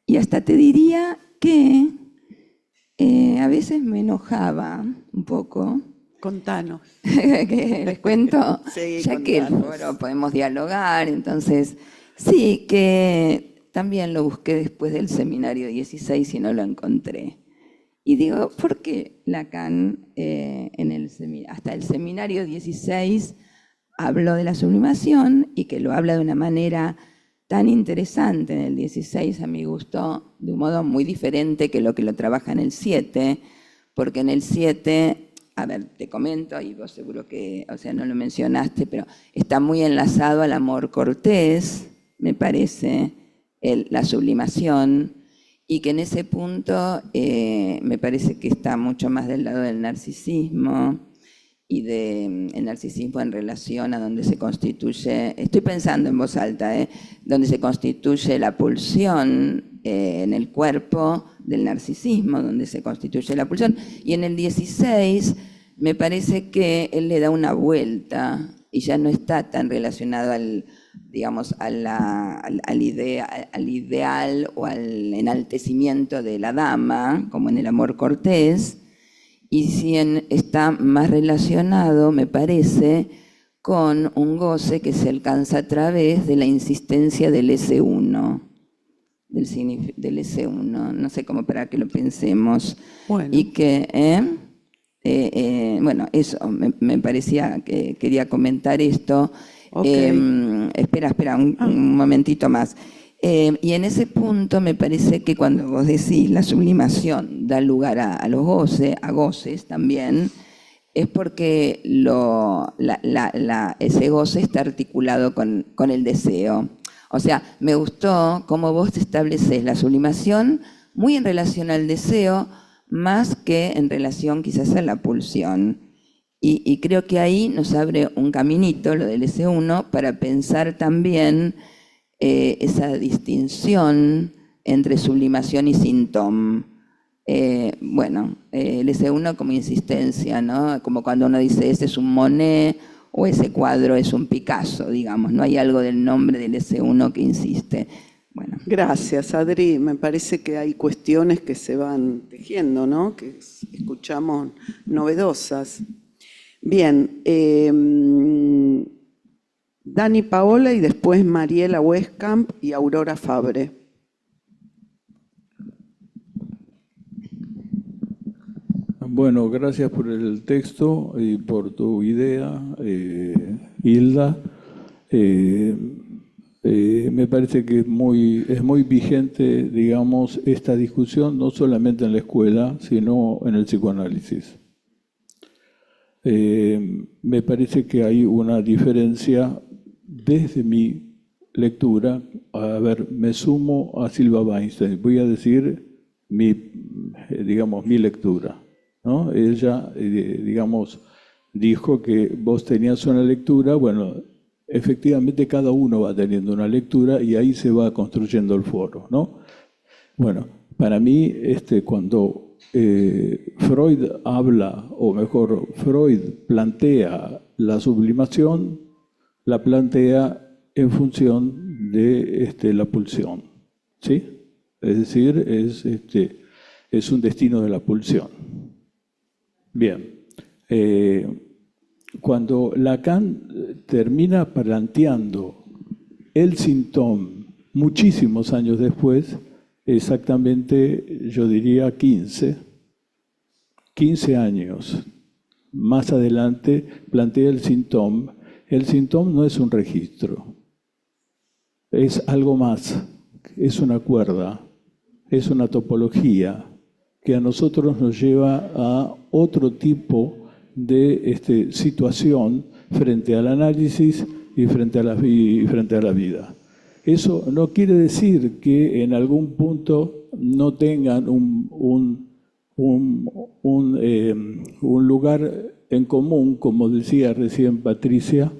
y hasta te diría que a veces me enojaba un poco. Contanos. ¿Que les cuento? Sí, ya contanos. Que el foro podemos dialogar, entonces, sí, que también lo busqué después del seminario 16 y no lo encontré. Y digo, ¿por qué Lacan hasta el seminario 16 habló de la sublimación y que lo habla de una manera tan interesante en el 16, a mi gusto, de un modo muy diferente que lo trabaja en el 7, porque en el 7, a ver, te comento, y vos seguro que, o sea, no lo mencionaste, pero está muy enlazado al amor cortés, me parece, la sublimación, y que en ese punto me parece que está mucho más del lado del narcisismo, y el narcisismo en relación a donde se constituye, estoy pensando en voz alta, donde se constituye la pulsión en el cuerpo del narcisismo, donde se constituye la pulsión. Y en el 16 me parece que él le da una vuelta y ya no está tan relacionado al ideal o al enaltecimiento de la dama, como en el amor cortés, y si está más relacionado, me parece, con un goce que se alcanza a través de la insistencia del S1, del S1, no sé cómo para que lo pensemos. Bueno. Y que, bueno, eso, me parecía que quería comentar esto. Okay. Espera, un momentito más. Y en ese punto me parece que cuando vos decís la sublimación da lugar a los goces, a goces también, es porque ese goce está articulado con el deseo. O sea, me gustó cómo vos estableces la sublimación muy en relación al deseo, más que en relación quizás a la pulsión. Y creo que ahí nos abre un caminito, lo del S1, para pensar también esa distinción entre sublimación y síntoma. Bueno, el S1 como insistencia, ¿no? Como cuando uno dice ese es un Monet o ese cuadro es un Picasso, digamos, no hay algo del nombre del S1 que insiste. Bueno. Gracias, Adri. Me parece que hay cuestiones que se van tejiendo, ¿no? Que escuchamos novedosas. Bien, Dani Paola y después Mariela Westcamp y Aurora Fabre. Bueno, gracias por el texto y por tu idea, Hilda. Me parece que es muy vigente, digamos, esta discusión, no solamente en la escuela, sino en el psicoanálisis. Me parece que hay una diferencia desde mi lectura. A ver, me sumo a Silva Weinstein. Voy a decir mi lectura, ¿no? Ella, digamos, dijo que vos tenías una lectura. Bueno, efectivamente cada uno va teniendo una lectura y ahí se va construyendo el foro, ¿no? Bueno, para mí, cuando Freud habla, o mejor, Freud plantea la sublimación, la plantea en función de la pulsión, ¿sí? Es decir, es un destino de la pulsión. Bien, cuando Lacan termina planteando el síntoma muchísimos años después, exactamente, yo diría 15 años más adelante, plantea el síntoma. El síntoma no es un registro, es algo más, es una cuerda, es una topología que a nosotros nos lleva a otro tipo de situación frente al análisis y frente a la vida. Eso no quiere decir que en algún punto no tengan un lugar en común, como decía recién Patricia,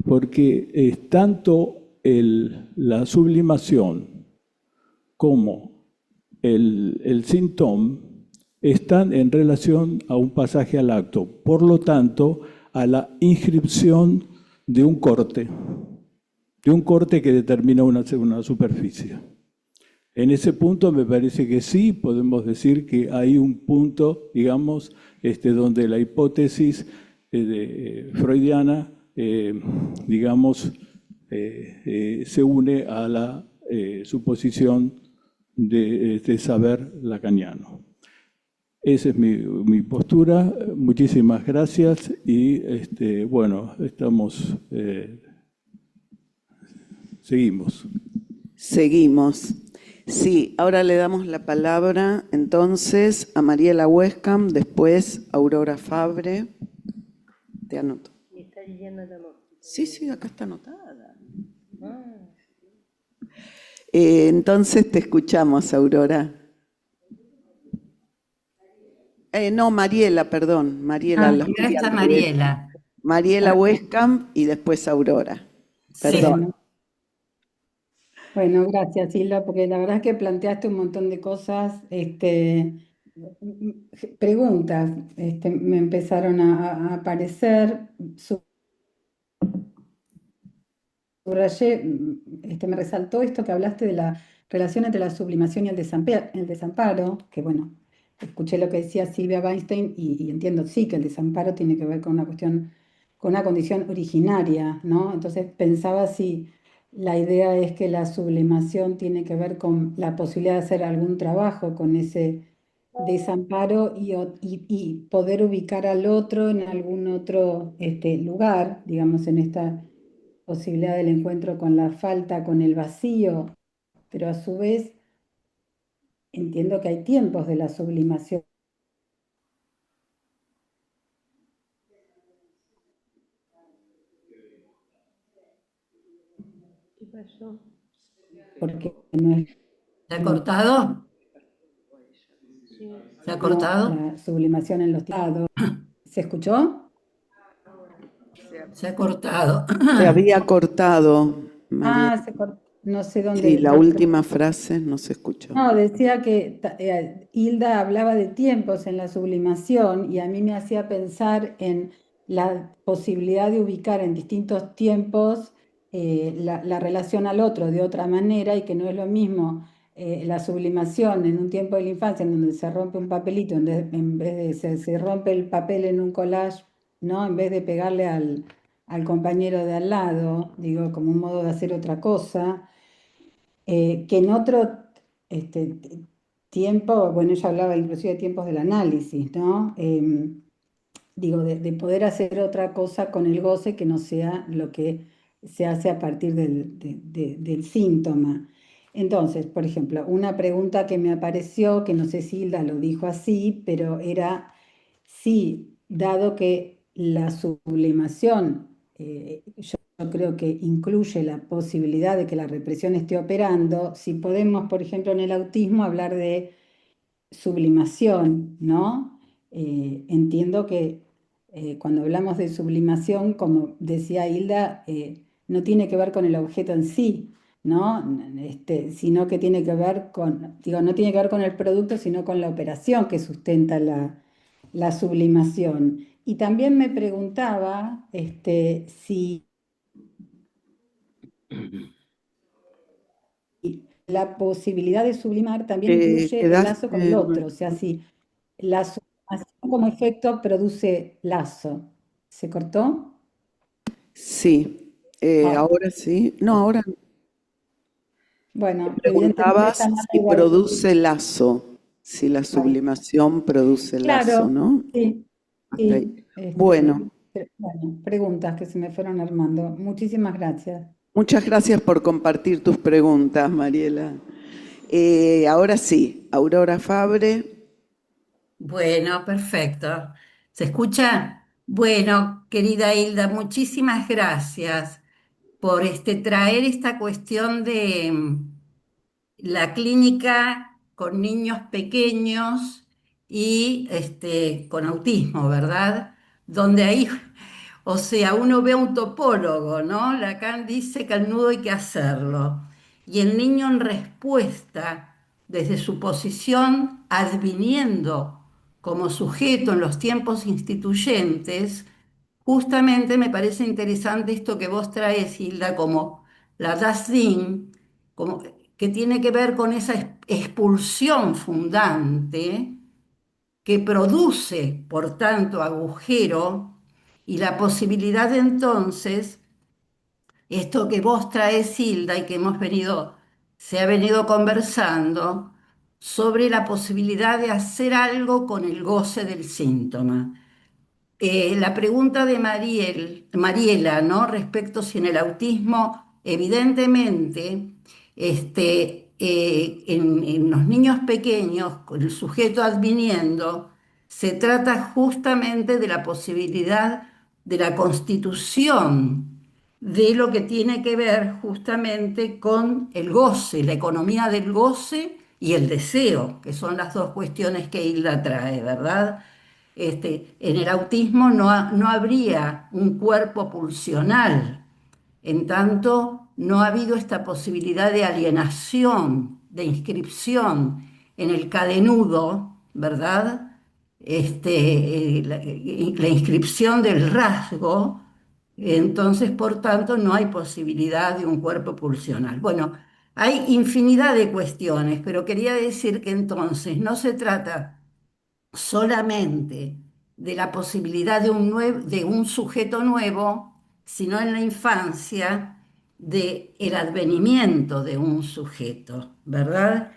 porque tanto la sublimación como el síntoma están en relación a un pasaje al acto, por lo tanto, a la inscripción de un corte que determina una superficie. En ese punto me parece que sí, podemos decir que hay un punto, digamos, donde la hipótesis freudiana, digamos, se une a la su posición de saber lacaniano. Esa es mi postura. Muchísimas gracias y bueno, seguimos. Seguimos. Sí, ahora le damos la palabra entonces a Mariela Huescam, después Aurora Fabre. Te anoto. Sí, sí, acá está anotada. Entonces te escuchamos, Aurora. No, Mariela, perdón. Mariela, los Primero está al revés. Mariela. Mariela Huescam y después Aurora. Perdón. Bueno, gracias, Hilda, porque la verdad es que planteaste un montón de cosas, preguntas, me empezaron a aparecer. Subrayé, me resaltó esto que hablaste de la relación entre la sublimación y el desamparo, que bueno, escuché lo que decía Silvia Weinstein y entiendo, sí, que el desamparo tiene que ver con una cuestión, con una condición originaria, ¿no? Entonces pensaba si la idea es que la sublimación tiene que ver con la posibilidad de hacer algún trabajo con ese desamparo y poder ubicar al otro en algún otro lugar, digamos, en esta posibilidad del encuentro con la falta, con el vacío, pero a su vez entiendo que hay tiempos de la sublimación. ¿Qué pasó? Porque no es ¿Se ha cortado? ¿Se ha cortado? la sublimación en los lados. ¿Se escuchó? Se ha cortado. Se había cortado, Mariela. Se cortó. No sé dónde. Sí, la última frase no se escuchó. No, decía que Hilda hablaba de tiempos en la sublimación y a mí me hacía pensar en la posibilidad de ubicar en distintos tiempos la relación al otro de otra manera y que no es lo mismo la sublimación en un tiempo de la infancia en donde se rompe un papelito, en vez de se rompe el papel en un collage, ¿no? En vez de pegarle al compañero de al lado, digo, como un modo de hacer otra cosa. Que en otro tiempo, bueno, ella hablaba inclusive de tiempos del análisis, ¿no? Digo, de poder hacer otra cosa con el goce que no sea lo que se hace a partir del síntoma. Entonces, por ejemplo, una pregunta que me apareció, que no sé si Hilda lo dijo así, pero era si, dado que la sublimación, yo creo que incluye la posibilidad de que la represión esté operando, si podemos, por ejemplo, en el autismo hablar de sublimación, ¿no? Entiendo que cuando hablamos de sublimación, como decía Hilda, no tiene que ver con el objeto en sí, ¿no? Sino que tiene que ver con, digo, no tiene que ver con el producto, sino con la operación que sustenta la sublimación. Y también me preguntaba si la posibilidad de sublimar también incluye el lazo con el otro, o sea, si la sublimación como efecto produce lazo. ¿Se cortó? Sí, ahora sí. No, ahora Bueno, preguntabas si produce lazo, si la sublimación produce lazo, ¿no? Sí, sí. Bueno. Bueno, preguntas que se me fueron armando. Muchísimas gracias. Muchas gracias por compartir tus preguntas, Mariela. Ahora sí, Aurora Fabre. Bueno, perfecto. ¿Se escucha? Bueno, querida Hilda, muchísimas gracias por traer esta cuestión de la clínica con niños pequeños y con autismo, ¿verdad? Donde ahí, o sea, uno ve a un topólogo, ¿no? Lacan dice que al nudo hay que hacerlo. Y el niño en respuesta, desde su posición, adviniendo como sujeto en los tiempos instituyentes, justamente me parece interesante esto que vos traes, Hilda, como la Das Ding, como, que tiene que ver con esa expulsión fundante que produce, por tanto, agujero y la posibilidad de entonces, esto que vos traes, Hilda, y que hemos venido se ha venido conversando sobre la posibilidad de hacer algo con el goce del síntoma. La pregunta de Mariela, ¿no? Respecto si en el autismo, evidentemente, en los niños pequeños, con el sujeto adviniendo, se trata justamente de la posibilidad de la constitución de lo que tiene que ver justamente con el goce, la economía del goce y el deseo, que son las dos cuestiones que Hilda trae, ¿verdad? En el autismo no habría un cuerpo pulsional, en tanto no ha habido esta posibilidad de alienación, de inscripción en el cadenudo, ¿verdad? La inscripción del rasgo, entonces por tanto no hay posibilidad de un cuerpo pulsional. Bueno, hay infinidad de cuestiones, pero quería decir que entonces no se trata solamente de la posibilidad de un sujeto nuevo, sino en la infancia del advenimiento de un sujeto, ¿verdad?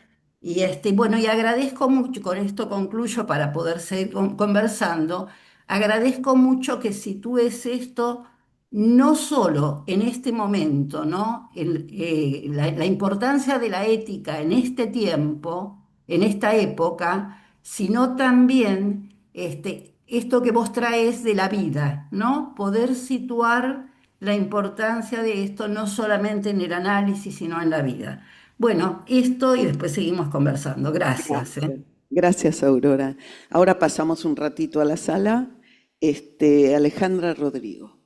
Bueno, y agradezco mucho, con esto concluyo para poder seguir conversando, agradezco mucho que sitúes esto no solo en este momento, ¿no? La importancia de la ética en este tiempo, en esta época, sino también esto que vos traes de la vida, ¿no? Poder situar la importancia de esto no solamente en el análisis, sino en la vida. Bueno, esto y después seguimos conversando. Gracias. Gracias, Aurora. Ahora pasamos un ratito a la sala. Alejandra Rodrigo.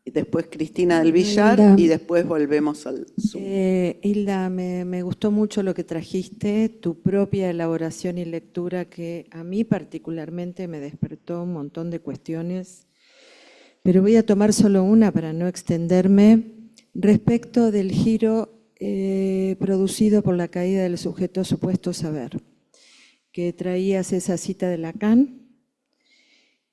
Y después Cristina del Villar Hilda. y después volvemos al Zoom. Hilda, me gustó mucho lo que trajiste, tu propia elaboración y lectura que a mí particularmente me despertó un montón de cuestiones, pero voy a tomar solo una para no extenderme respecto del giro producido por la caída del sujeto supuesto saber, que traías esa cita de Lacan.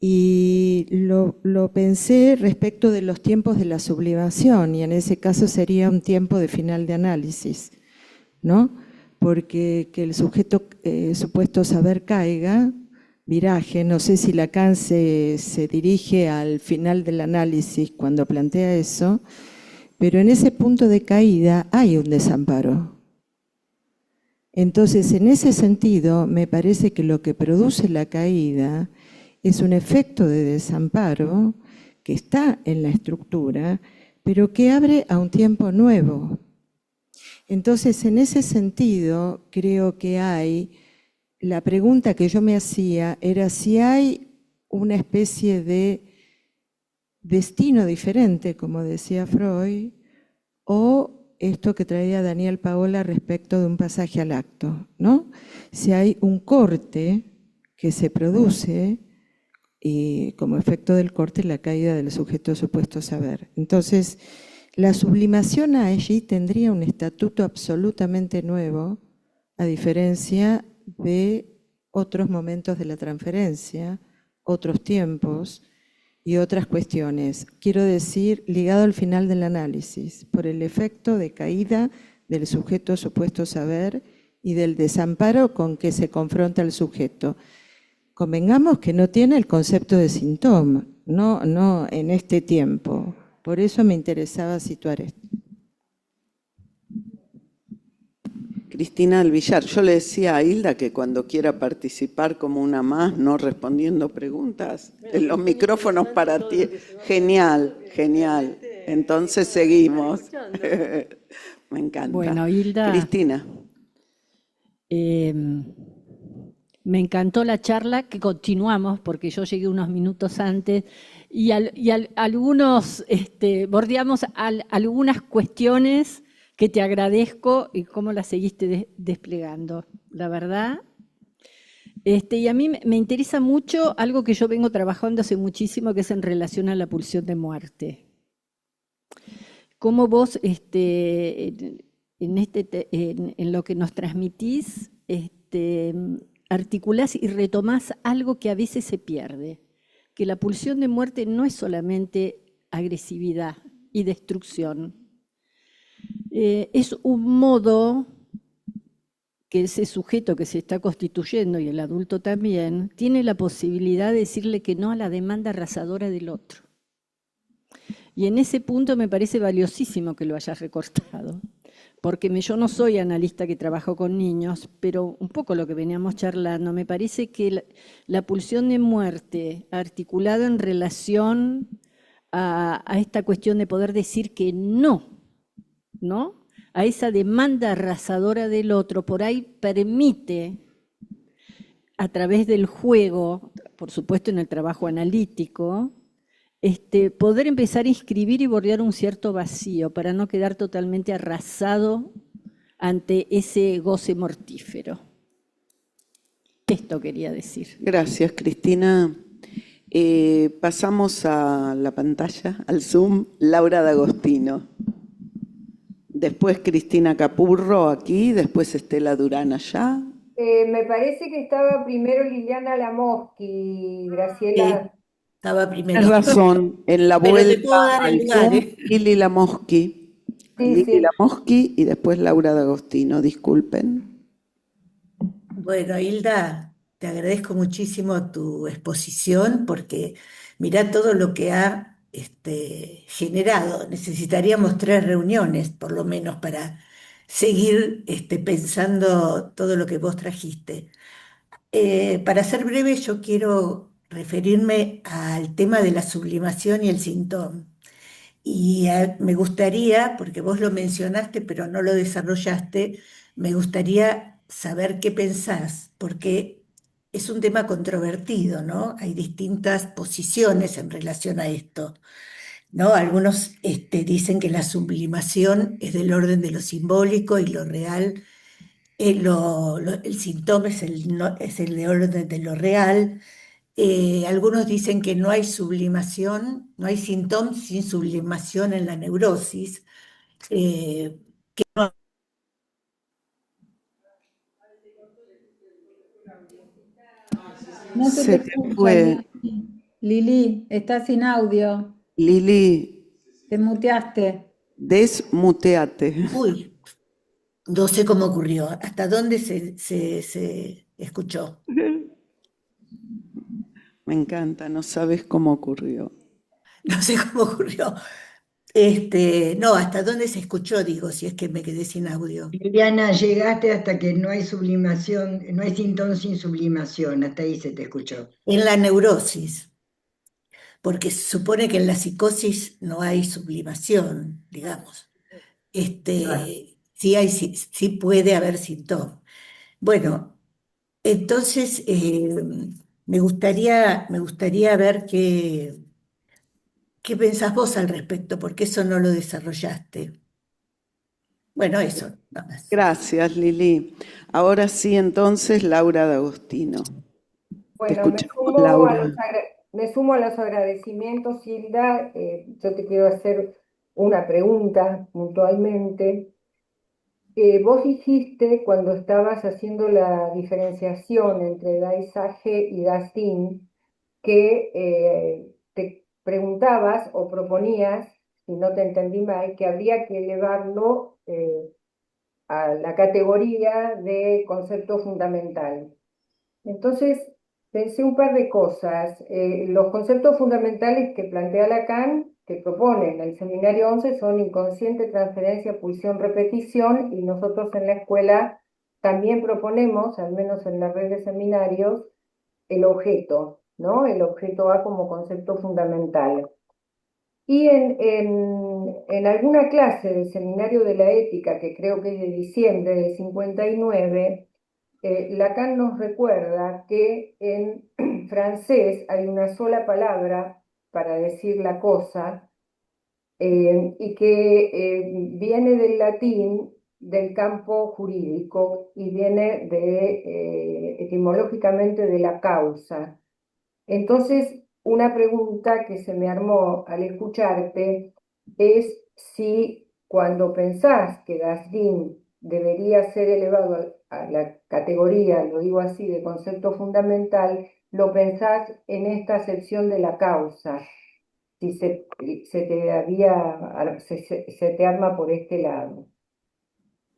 Y lo pensé respecto de los tiempos de la sublimación, y en ese caso sería un tiempo de final de análisis, ¿no? Porque que el sujeto supuesto saber caiga, viraje, no sé si Lacan se dirige al final del análisis cuando plantea eso, pero en ese punto de caída hay un desamparo. Entonces, en ese sentido, me parece que lo que produce la caída es un efecto de desamparo que está en la estructura, pero que abre a un tiempo nuevo. Entonces, en ese sentido, creo que la pregunta que yo me hacía era si hay una especie de destino diferente, como decía Freud, o esto que traía Daniel Paola respecto de un pasaje al acto, ¿no? Si hay un corte que se produce y como efecto del corte la caída del sujeto supuesto saber. Entonces, la sublimación allí tendría un estatuto absolutamente nuevo, a diferencia de otros momentos de la transferencia, otros tiempos y otras cuestiones. Quiero decir, ligado al final del análisis, por el efecto de caída del sujeto supuesto saber y del desamparo con que se confronta el sujeto. Convengamos que no tiene el concepto de síntoma, no en este tiempo. Por eso me interesaba situar esto. Cristina del Villar, yo le decía a Hilda que cuando quiera participar como una más, no respondiendo preguntas, en los micrófonos para ti. Genial, genial. Entonces seguimos. Me encanta. Bueno, Hilda. Cristina. Me encantó la charla, que continuamos, porque yo llegué unos minutos antes, y algunos, bordeamos algunas cuestiones que te agradezco y cómo las seguiste desplegando, la verdad. Y a mí me interesa mucho algo que yo vengo trabajando hace muchísimo, que es en relación a la pulsión de muerte. Cómo vos, en lo que nos transmitís, articulás y retomás algo que a veces se pierde, que la pulsión de muerte no es solamente agresividad y destrucción. es un modo que ese sujeto que se está constituyendo, y el adulto también, tiene la posibilidad de decirle que no a la demanda arrasadora del otro. Y en ese punto me parece valiosísimo que lo hayas recortado, porque yo no soy analista que trabajo con niños, pero un poco lo que veníamos charlando, me parece que la pulsión de muerte articulada en relación a esta cuestión de poder decir que no, ¿no? A esa demanda arrasadora del otro, por ahí permite, a través del juego, por supuesto en el trabajo analítico, poder empezar a inscribir y bordear un cierto vacío para no quedar totalmente arrasado ante ese goce mortífero. Esto quería decir. Gracias, Cristina. Pasamos a la pantalla, al Zoom, Laura D'Agostino. Después Cristina Capurro aquí, después Estela Durán allá. Me parece que estaba primero Liliana Lamosky, Graciela. Estaba primero. Tienes razón, en la Pero te vuelta puedo dar el al lugar, Zoom, Lili Lamosky. Lili Lamosky y después Laura D'Agostino, disculpen. Bueno, Hilda, te agradezco muchísimo tu exposición porque mirá todo lo que ha generado. Necesitaríamos 3 reuniones, por lo menos, para seguir pensando todo lo que vos trajiste. Para ser breve, yo quiero referirme al tema de la sublimación y el sintón. Y me gustaría, porque vos lo mencionaste, pero no lo desarrollaste, me gustaría saber qué pensás, porque es un tema controvertido, ¿no? Hay distintas posiciones en relación a esto, ¿no? Algunos dicen que la sublimación es del orden de lo simbólico y lo real, el síntoma es el de orden de lo real. Algunos dicen que no hay sublimación, no hay síntoma sin sublimación en la neurosis. Que no- No se Se te te escucha, fue. Lili, estás sin audio. Lili, Te muteaste. desmuteate. Uy, no sé cómo ocurrió, hasta dónde se escuchó. Me encanta, no sabes cómo ocurrió. No sé cómo ocurrió. No, hasta dónde se escuchó, digo, si es que me quedé sin audio. Liliana, llegaste hasta que no hay sublimación, no hay síntoma sin sublimación, hasta ahí se te escuchó. En la neurosis, porque se supone que en la psicosis no hay sublimación, digamos. Sí puede haber síntoma. Bueno, entonces me gustaría ver qué pensás vos al respecto, porque eso no lo desarrollaste. Bueno, eso, nada más. Gracias, Lili. Ahora sí, entonces, Laura D'Agostino. Te Bueno, escuchamos, Laura. me sumo a los agradecimientos, Hilda. Yo te quiero hacer una pregunta puntualmente. Vos dijiste cuando estabas haciendo la diferenciación entre Daisaje y Dastin que te preguntabas o proponías, si no te entendí mal, que habría que elevarlo a la categoría de concepto fundamental. Entonces, pensé un par de cosas. Los conceptos fundamentales que plantea Lacan, que propone en el seminario 11, son inconsciente, transferencia, pulsión, repetición, y nosotros en la escuela también proponemos, al menos en la red de seminarios, el objeto, ¿no? El objeto A como concepto fundamental. Y en alguna clase del seminario de la ética, que creo que es de diciembre del 59, Lacan nos recuerda que en francés hay una sola palabra para decir la cosa y que viene del latín del campo jurídico y viene etimológicamente de la causa. Entonces, una pregunta que se me armó al escucharte es si cuando pensás que Dasdin debería ser elevado a la categoría, lo digo así, de concepto fundamental, lo pensás en esta acepción de la causa, si se te arma por este lado.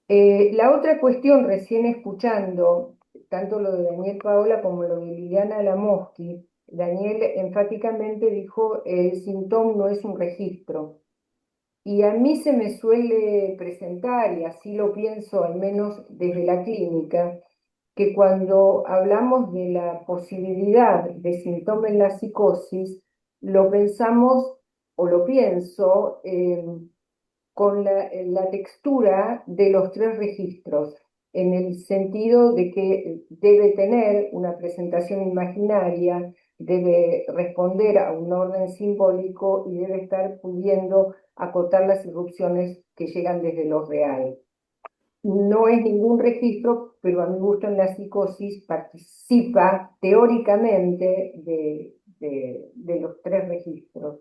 La otra cuestión, recién escuchando tanto lo de Daniel Paola como lo de Liliana Lamosky, Daniel enfáticamente dijo, el síntoma no es un registro. Y a mí se me suele presentar, y así lo pienso al menos desde la clínica, que cuando hablamos de la posibilidad de síntoma en la psicosis, lo pensamos o lo pienso con la textura de los tres registros, en el sentido de que debe tener una presentación imaginaria, debe responder a un orden simbólico y debe estar pudiendo acotar las irrupciones que llegan desde lo real. No es ningún registro, pero a mi gusto en la psicosis participa teóricamente de los tres registros.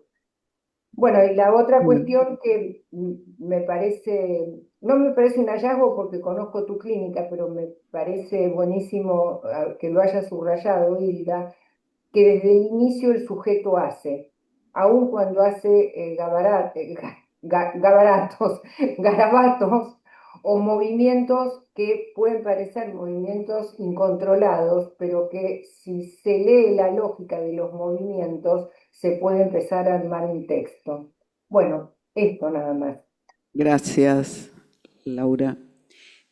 Bueno, y la otra cuestión que me parece, no me parece un hallazgo porque conozco tu clínica, pero me parece buenísimo que lo haya subrayado, Hilda, que desde el inicio el sujeto hace, aun cuando hace gabaratos, garabatos o movimientos que pueden parecer movimientos incontrolados, pero que si se lee la lógica de los movimientos, se puede empezar a armar un texto. Bueno, esto nada más. Gracias, Laura.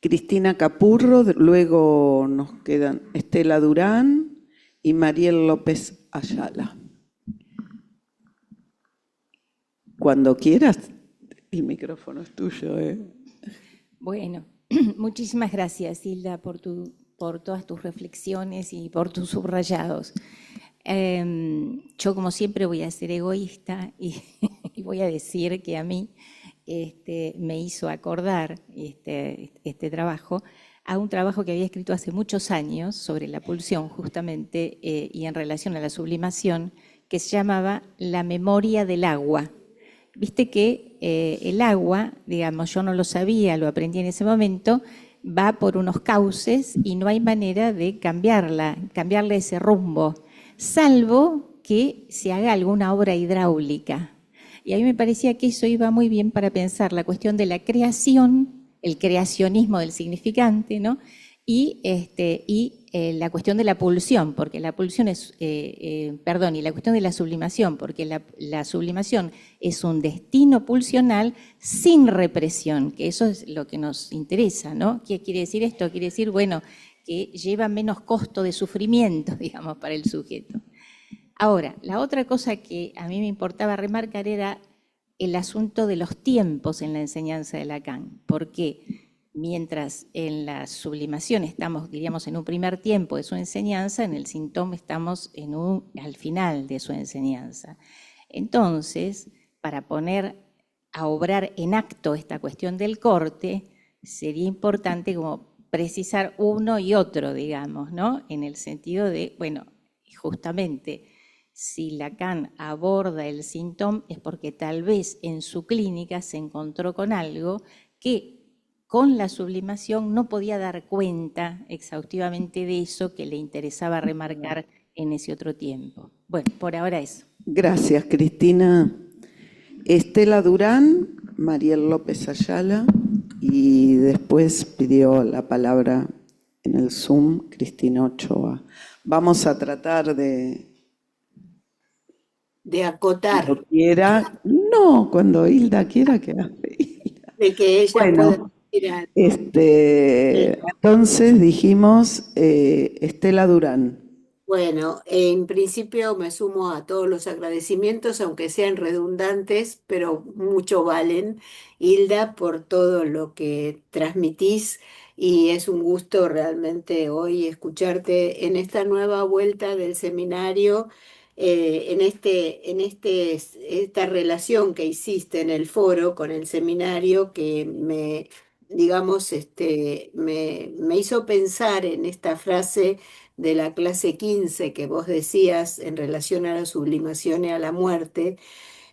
Cristina Capurro, luego nos quedan Estela Durán y Mariel López Ayala. Cuando quieras, el micrófono es tuyo. Bueno, muchísimas gracias, Hilda, por todas tus reflexiones y por tus subrayados. Yo, como siempre, voy a ser egoísta y voy a decir que a mí me hizo acordar este trabajo a un trabajo que había escrito hace muchos años sobre la pulsión, justamente, y en relación a la sublimación, que se llamaba La memoria del agua. Viste que el agua, digamos, yo no lo sabía, lo aprendí en ese momento, va por unos cauces y no hay manera de cambiarle ese rumbo, salvo que se haga alguna obra hidráulica. Y a mí me parecía que eso iba muy bien para pensar la cuestión de la creación, el creacionismo del significante, ¿no? Y la cuestión de la pulsión, porque la pulsión es, y la cuestión de la sublimación, porque la sublimación es un destino pulsional sin represión, que eso es lo que nos interesa, ¿no? ¿Qué quiere decir esto? Quiere decir, bueno, que lleva menos costo de sufrimiento, digamos, para el sujeto. Ahora, la otra cosa que a mí me importaba remarcar era el asunto de los tiempos en la enseñanza de Lacan, porque mientras en la sublimación estamos, diríamos, en un primer tiempo de su enseñanza, en el síntoma estamos al final de su enseñanza. Entonces, para poner a obrar en acto esta cuestión del corte, sería importante como precisar uno y otro, digamos, ¿no? En el sentido de, bueno, justamente, si Lacan aborda el síntoma es porque tal vez en su clínica se encontró con algo que con la sublimación no podía dar cuenta exhaustivamente de eso que le interesaba remarcar en ese otro tiempo. Bueno, por ahora eso. Gracias, Cristina. Estela Durán, Mariel López Ayala y después pidió la palabra en el Zoom Cristina Ochoa. Vamos a tratar de acotar. Cuando quiera, no, cuando Hilda quiera que hable. De que ella Bueno, pueda entonces dijimos Estela Durán. Bueno, en principio me sumo a todos los agradecimientos, aunque sean redundantes, pero mucho valen, Hilda, por todo lo que transmitís y es un gusto realmente hoy escucharte en esta nueva vuelta del seminario, esta relación que hiciste en el foro con el seminario que digamos, me hizo pensar en esta frase de la clase 15 que vos decías en relación a la sublimación y a la muerte,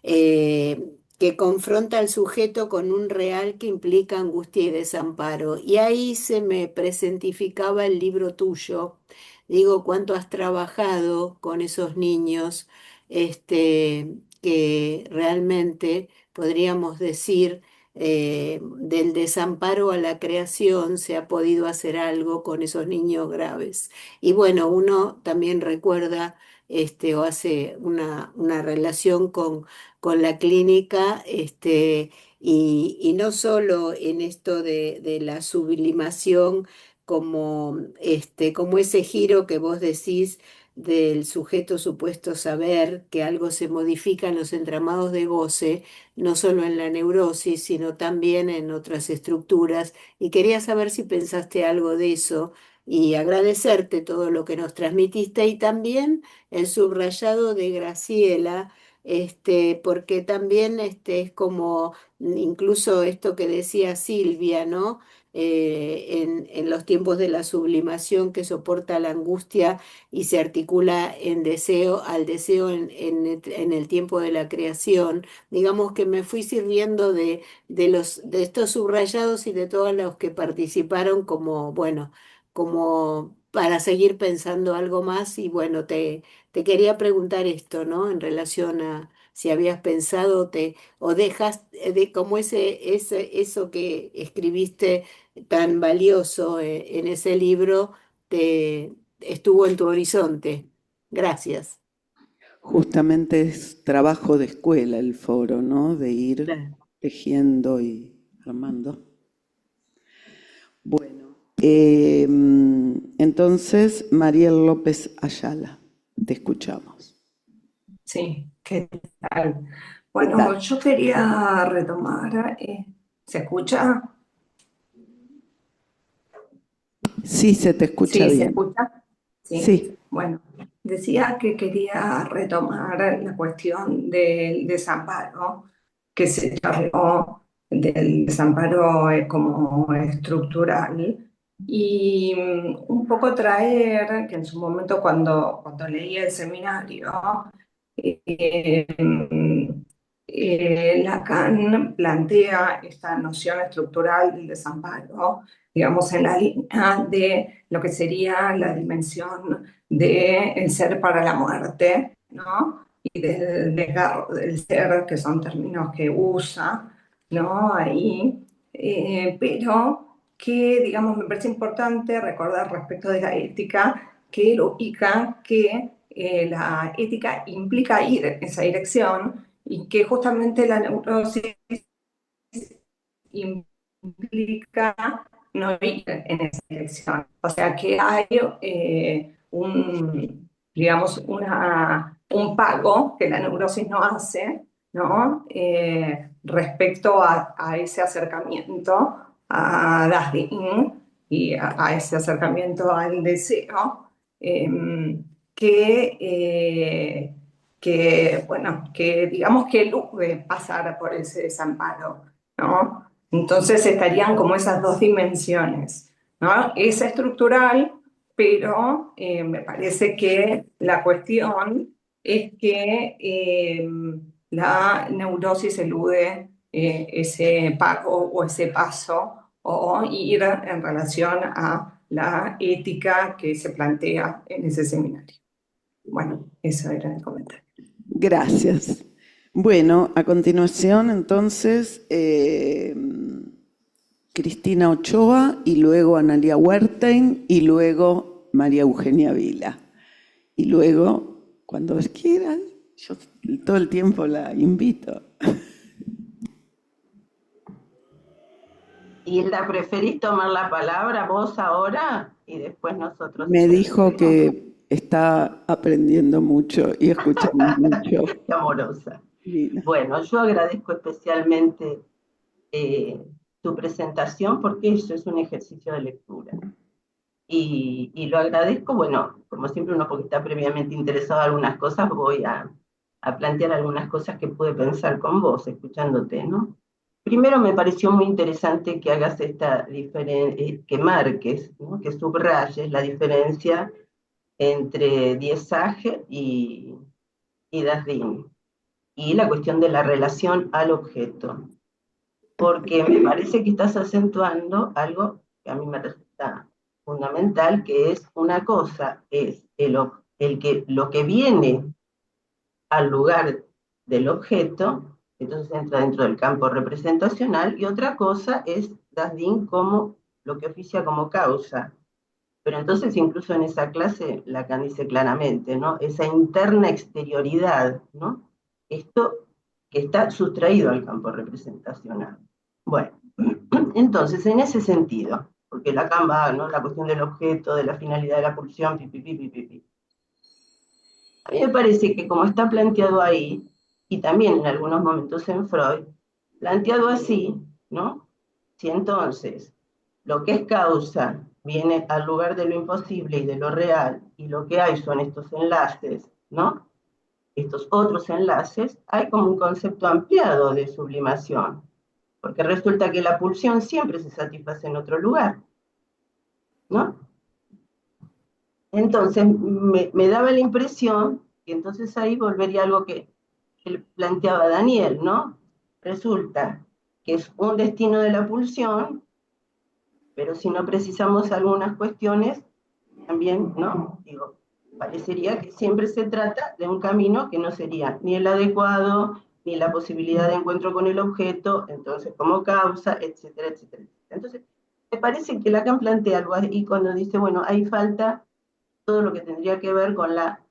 que confronta al sujeto con un real que implica angustia y desamparo. Y ahí se me presentificaba el libro tuyo. Digo, cuánto has trabajado con esos niños, que realmente podríamos decir del desamparo a la creación se ha podido hacer algo con esos niños graves. Y bueno, uno también recuerda o hace una relación con la clínica, y no solo en esto de la sublimación como ese giro que vos decís del sujeto supuesto saber que algo se modifica en los entramados de goce, no solo en la neurosis, sino también en otras estructuras. Y quería saber si pensaste algo de eso y agradecerte todo lo que nos transmitiste y también el subrayado de Graciela, porque también es como incluso esto que decía Silvia, ¿no? En los tiempos de la sublimación que soporta la angustia y se articula al deseo en el tiempo de la creación. Digamos que me fui sirviendo de estos subrayados y de todos los que participaron como, bueno, como para seguir pensando algo más. Y bueno, te quería preguntar esto, ¿no? En relación a si habías pensado o dejas de como eso que escribiste tan valioso en ese libro, te estuvo en tu horizonte. Gracias. Justamente es trabajo de escuela el foro, ¿no? De ir Claro. tejiendo y armando. Bueno, entonces, Mariel López Ayala, te escuchamos. Sí, ¿qué tal? ¿Qué Bueno, tal? yo quería retomar, ¿se escucha? Sí, se te escucha Sí, ¿se bien. escucha? Sí. Sí. Bueno, decía que quería retomar la cuestión del desamparo, que se charló del desamparo como estructural, y un poco traer, que en su momento cuando leí el seminario, eh, Lacan plantea esta noción estructural del desamparo, digamos, en la línea de lo que sería la dimensión del ser para la muerte, ¿no? Y del desgarro del ser, que son términos que usa, ¿no? Ahí, pero que, digamos, me parece importante recordar respecto de la ética, que él ubica que la ética implica ir en esa dirección y que justamente la neurosis implica no ir en esa dirección. O sea que hay digamos, un pago que la neurosis no hace, ¿no? Respecto a ese acercamiento a Dasein y a ese acercamiento al deseo, bueno, que digamos que elude pasar por ese desamparo, ¿no? Entonces estarían como esas dos dimensiones, ¿no? Esa estructural, pero me parece que la cuestión es que la neurosis elude ese pago o ese paso o ir en relación a la ética que se plantea en ese seminario. Bueno, eso era el comentario. Gracias. Bueno, a continuación, entonces, Cristina Ochoa y luego Analia Huertain y luego María Eugenia Vila. Y luego, cuando quieran, yo todo el tiempo la invito. Hilda, ¿preferís tomar la palabra vos ahora y después nosotros? Me dijo que está aprendiendo mucho y escuchando mucho. Qué amorosa. Lina. Bueno, yo agradezco especialmente tu presentación porque eso es un ejercicio de lectura. Y lo agradezco, bueno, como siempre uno porque está previamente interesado en algunas cosas, voy a plantear algunas cosas que pude pensar con vos, escuchándote, ¿no? Primero me pareció muy interesante que hagas esta diferencia, que marques, ¿no? Que subrayes la diferencia entre Diesage y Dasein, y la cuestión de la relación al objeto, porque me parece que estás acentuando algo que a mí me resulta fundamental, que es una cosa, es lo que viene al lugar del objeto, entonces entra dentro del campo representacional, y otra cosa es Das Ding como lo que oficia como causa. Pero entonces incluso en esa clase Lacan dice claramente, ¿no? Esa interna exterioridad, ¿no? Esto que está sustraído al campo representacional. Bueno, entonces en ese sentido, porque Lacan va, ¿no? La cuestión del objeto, de la finalidad de la pulsión, pi. A mí me parece que como está planteado ahí, y también en algunos momentos en Freud, planteado así, ¿no? Si entonces lo que es causa viene al lugar de lo imposible y de lo real, y lo que hay son estos enlaces, ¿no? Estos otros enlaces, hay como un concepto ampliado de sublimación, porque resulta que la pulsión siempre se satisface en otro lugar, ¿no? Entonces me daba la impresión que entonces ahí volvería a algo que planteaba Daniel, ¿no? Resulta que es un destino de la pulsión, pero si no precisamos algunas cuestiones, también, ¿no? Digo, parecería que siempre se trata de un camino que no sería ni el adecuado, ni la posibilidad de encuentro con el objeto, entonces como causa, etcétera, etcétera. Entonces, me parece que Lacan plantea algo ahí cuando dice, bueno, ahí falta todo lo que tendría que ver con la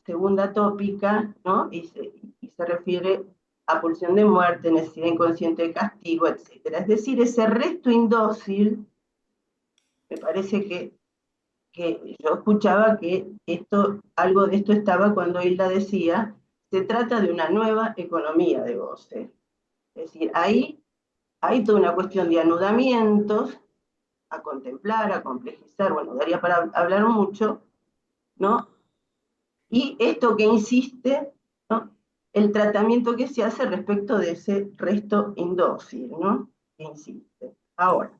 segunda tópica, ¿no? Y se refiere a pulsión de muerte, necesidad inconsciente de castigo, etcétera. Es decir, ese resto indócil, me parece que yo escuchaba que algo de esto estaba cuando Hilda decía, se trata de una nueva economía de goce. Es decir, ahí hay toda una cuestión de anudamientos a contemplar, a complejizar, bueno, daría para hablar mucho, ¿no? Y esto que insiste, ¿no? El tratamiento que se hace respecto de ese resto indócil, ¿no? Que insiste. Ahora,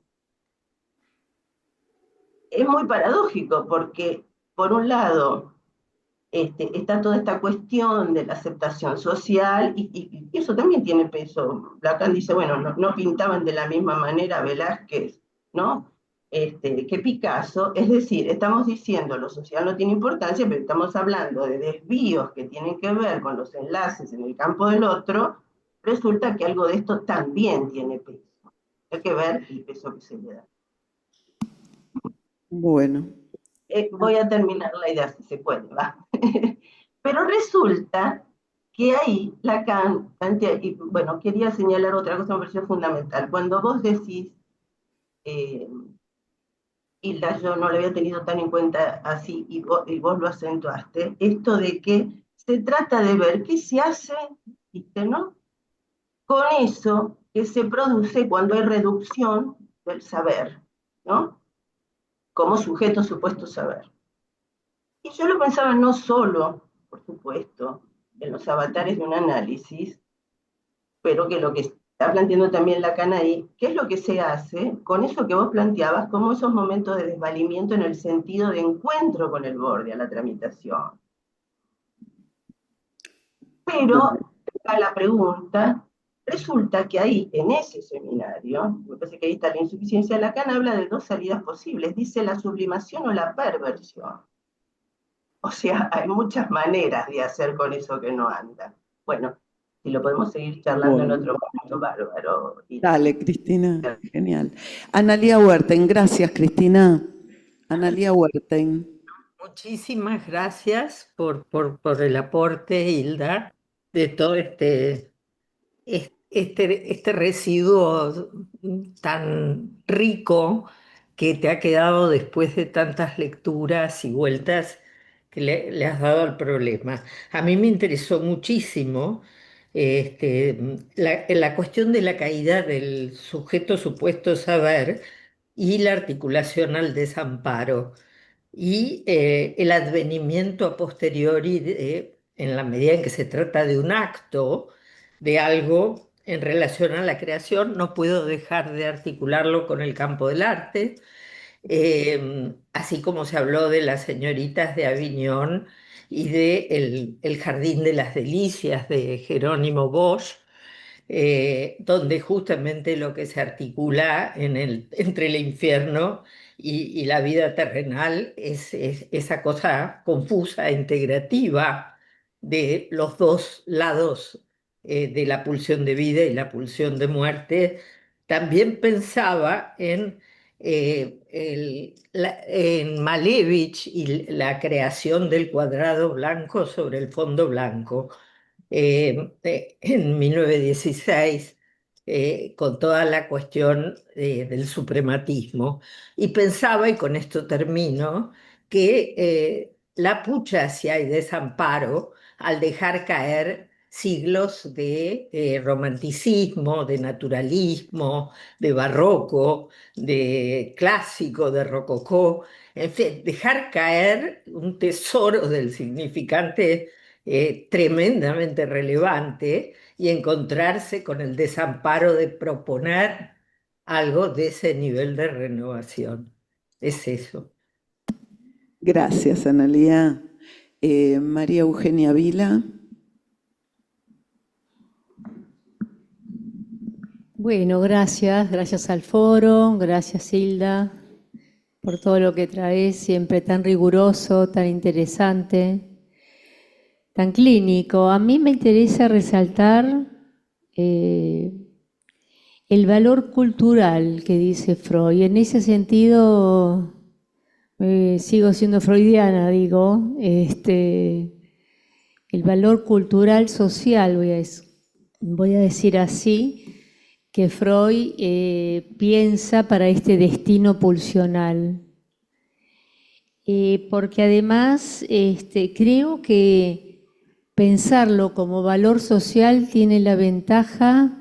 es muy paradójico porque, por un lado, está toda esta cuestión de la aceptación social, y eso también tiene peso. Lacan dice, bueno, no pintaban de la misma manera Velázquez, ¿no? Que Picasso, es decir, estamos diciendo lo social no tiene importancia, pero estamos hablando de desvíos que tienen que ver con los enlaces en el campo del otro, resulta que algo de esto también tiene peso. Hay que ver el peso que se le da. Bueno. Voy a terminar la idea si se puede, ¿va? Pero resulta que ahí Lacan plantea, y bueno, quería señalar otra cosa que me pareció fundamental. Cuando vos decís, Hilda, yo no lo había tenido tan en cuenta así, y vos lo acentuaste, esto de que se trata de ver qué se hace, ¿viste, no? Con eso que se produce cuando hay reducción del saber, ¿no? Como sujeto supuesto saber. Y yo lo pensaba no solo, por supuesto, en los avatares de un análisis, pero que lo que está planteando también Lacan ahí, ¿qué es lo que se hace con eso que vos planteabas como esos momentos de desvalimiento en el sentido de encuentro con el borde a la tramitación? Pero, a la pregunta, resulta que ahí, en ese seminario, me parece que ahí está la insuficiencia, Lacan habla de dos salidas posibles, dice la sublimación o la perversión. O sea, hay muchas maneras de hacer con eso que no anda. Bueno, si lo podemos seguir charlando en otro momento, bárbaro. Dale, Cristina, genial. Analía Huerten, gracias, Cristina. Analía Huerten. Muchísimas gracias por el aporte, Hilda, de todo este residuo tan rico que te ha quedado después de tantas lecturas y vueltas que le has dado al problema. A mí me interesó muchísimo la cuestión de la caída del sujeto supuesto saber y la articulación al desamparo y el advenimiento a posteriori en la medida en que se trata de un acto, de algo en relación a la creación, no puedo dejar de articularlo con el campo del arte, así como se habló de las señoritas de Aviñón y de el Jardín de las Delicias de Jerónimo Bosch, donde justamente lo que se articula entre el infierno y la vida terrenal es esa cosa confusa, integrativa de los dos lados de la pulsión de vida y la pulsión de muerte, también pensaba en Malevich y la creación del cuadrado blanco sobre el fondo blanco en 1916, con toda la cuestión del suprematismo. Y pensaba, y con esto termino, que la pucha si hay desamparo al dejar caer siglos de romanticismo, de naturalismo, de barroco, de clásico, de rococó, en fin, dejar caer un tesoro del significante tremendamente relevante y encontrarse con el desamparo de proponer algo de ese nivel de renovación. Es eso. Gracias, Analía. María Eugenia Vila. Bueno, gracias al foro, gracias Hilda por todo lo que traes, siempre tan riguroso, tan interesante, tan clínico. A mí me interesa resaltar el valor cultural que dice Freud. En ese sentido, sigo siendo freudiana, digo, el valor cultural social, voy a decir así, que Freud piensa para este destino pulsional. Porque además creo que pensarlo como valor social tiene la ventaja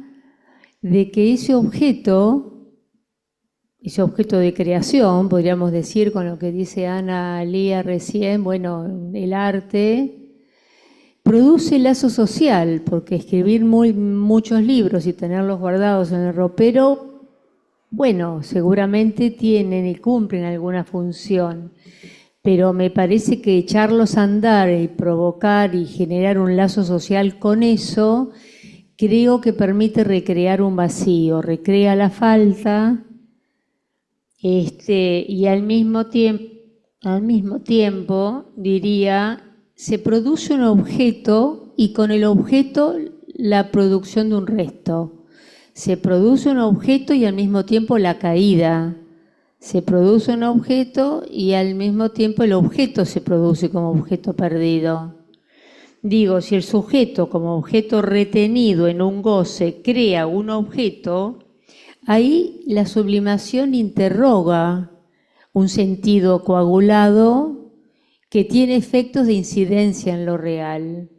de que ese objeto de creación, podríamos decir con lo que dice Ana Lía recién, bueno, el arte produce lazo social, porque escribir muchos libros y tenerlos guardados en el ropero, bueno, seguramente tienen y cumplen alguna función, pero me parece que echarlos a andar y provocar y generar un lazo social con eso, creo que permite recrear un vacío, recrea la falta, y al mismo tiempo, diría, se produce un objeto y con el objeto la producción de un resto. Se produce un objeto y al mismo tiempo la caída. Se produce un objeto y al mismo tiempo el objeto se produce como objeto perdido. Digo, si el sujeto como objeto retenido en un goce crea un objeto, ahí la sublimación interroga un sentido coagulado que tiene efectos de incidencia en lo real.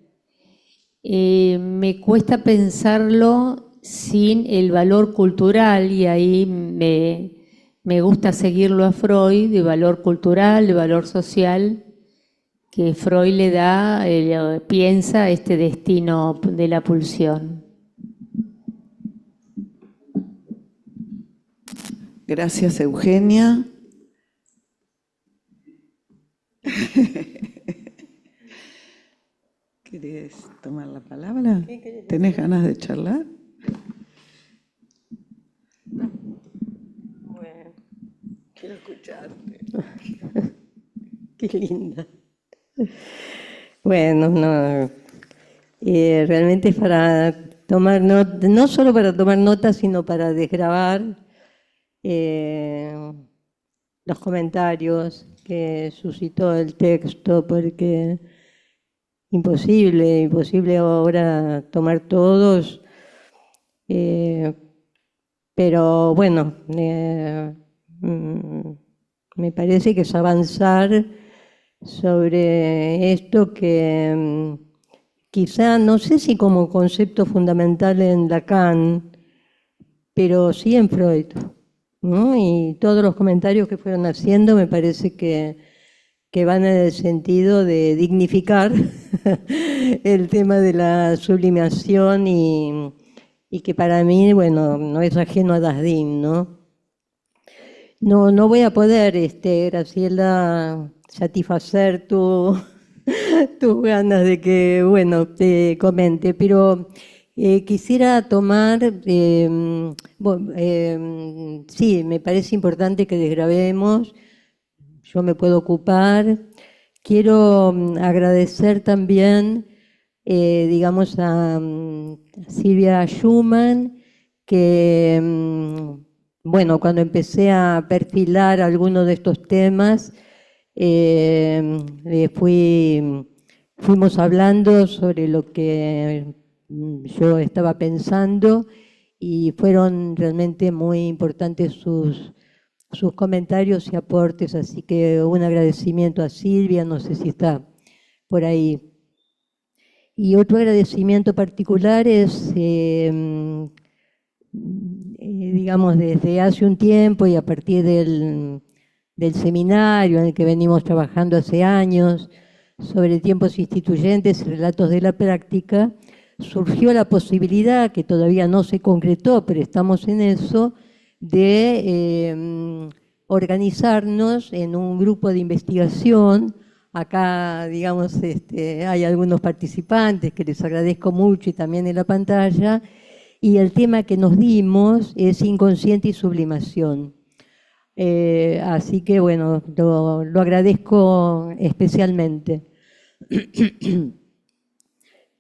Me cuesta pensarlo sin el valor cultural, y ahí me gusta seguirlo a Freud, de valor cultural, de valor social, que Freud le da, piensa este destino de la pulsión. Gracias, Eugenia. ¿Querés tomar la palabra? ¿Tenés ganas de charlar? Bueno, quiero escucharte. Qué linda. Bueno, no, realmente es para tomar nota, no solo para tomar nota, sino para desgravar los comentarios que suscitó el texto, porque imposible ahora tomar todos, pero bueno, me parece que es avanzar sobre esto que quizá, no sé si como concepto fundamental en Lacan, pero sí en Freud, ¿no? Y todos los comentarios que fueron haciendo me parece que van en el sentido de dignificar el tema de la sublimación y que para mí, bueno, no es ajeno a Dasdin, ¿no? No voy a poder, Graciela, satisfacer tus ganas de que, bueno, te comente, pero quisiera tomar, sí, me parece importante que desgrabemos, yo me puedo ocupar. Quiero agradecer también digamos, a Silvia Schumann, que, bueno, cuando empecé a perfilar algunos de estos temas, fuimos hablando sobre lo que yo estaba pensando y fueron realmente muy importantes sus comentarios y aportes, así que un agradecimiento a Silvia, no sé si está por ahí. Y otro agradecimiento particular es, digamos, desde hace un tiempo y a partir del seminario en el que venimos trabajando hace años sobre tiempos instituyentes y relatos de la práctica, surgió la posibilidad, que todavía no se concretó, pero estamos en eso, de organizarnos en un grupo de investigación. Acá, digamos, hay algunos participantes que les agradezco mucho y también en la pantalla, y el tema que nos dimos es inconsciente y sublimación. Así que, bueno, lo agradezco especialmente.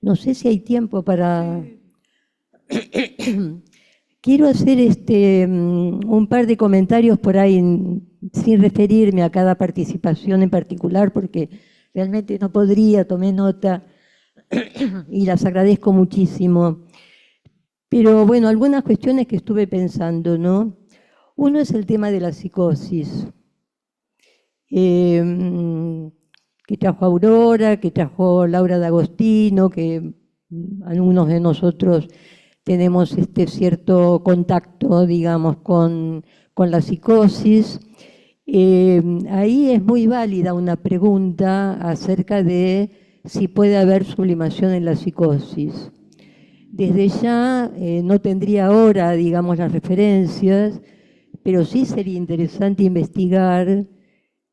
No sé si hay tiempo para... Quiero hacer un par de comentarios por ahí, sin referirme a cada participación en particular, porque realmente no podría, tomé nota y las agradezco muchísimo. Pero bueno, algunas cuestiones que estuve pensando, ¿no? Uno es el tema de la psicosis, que trajo Aurora, que trajo Laura D'Agostino, que algunos de nosotros tenemos cierto contacto, digamos, con la psicosis. Ahí es muy válida una pregunta acerca de si puede haber sublimación en la psicosis. Desde ya no tendría ahora, digamos, las referencias, pero sí sería interesante investigar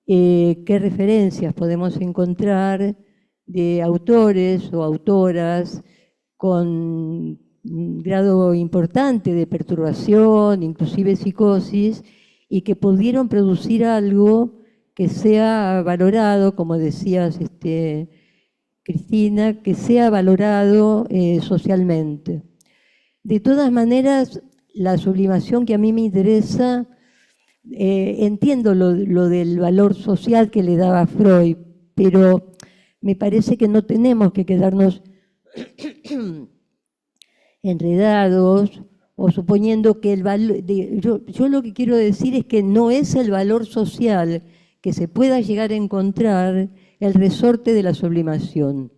qué referencias podemos encontrar de autores o autoras con un grado importante de perturbación, inclusive psicosis, y que pudieron producir algo que sea valorado, como decías, Cristina, que sea valorado socialmente. De todas maneras, la sublimación que a mí me interesa, entiendo lo del valor social que le daba Freud, pero me parece que no tenemos que quedarnos enredados o suponiendo que el valor... Yo lo que quiero decir es que no es el valor social que se pueda llegar a encontrar el resorte de la sublimación,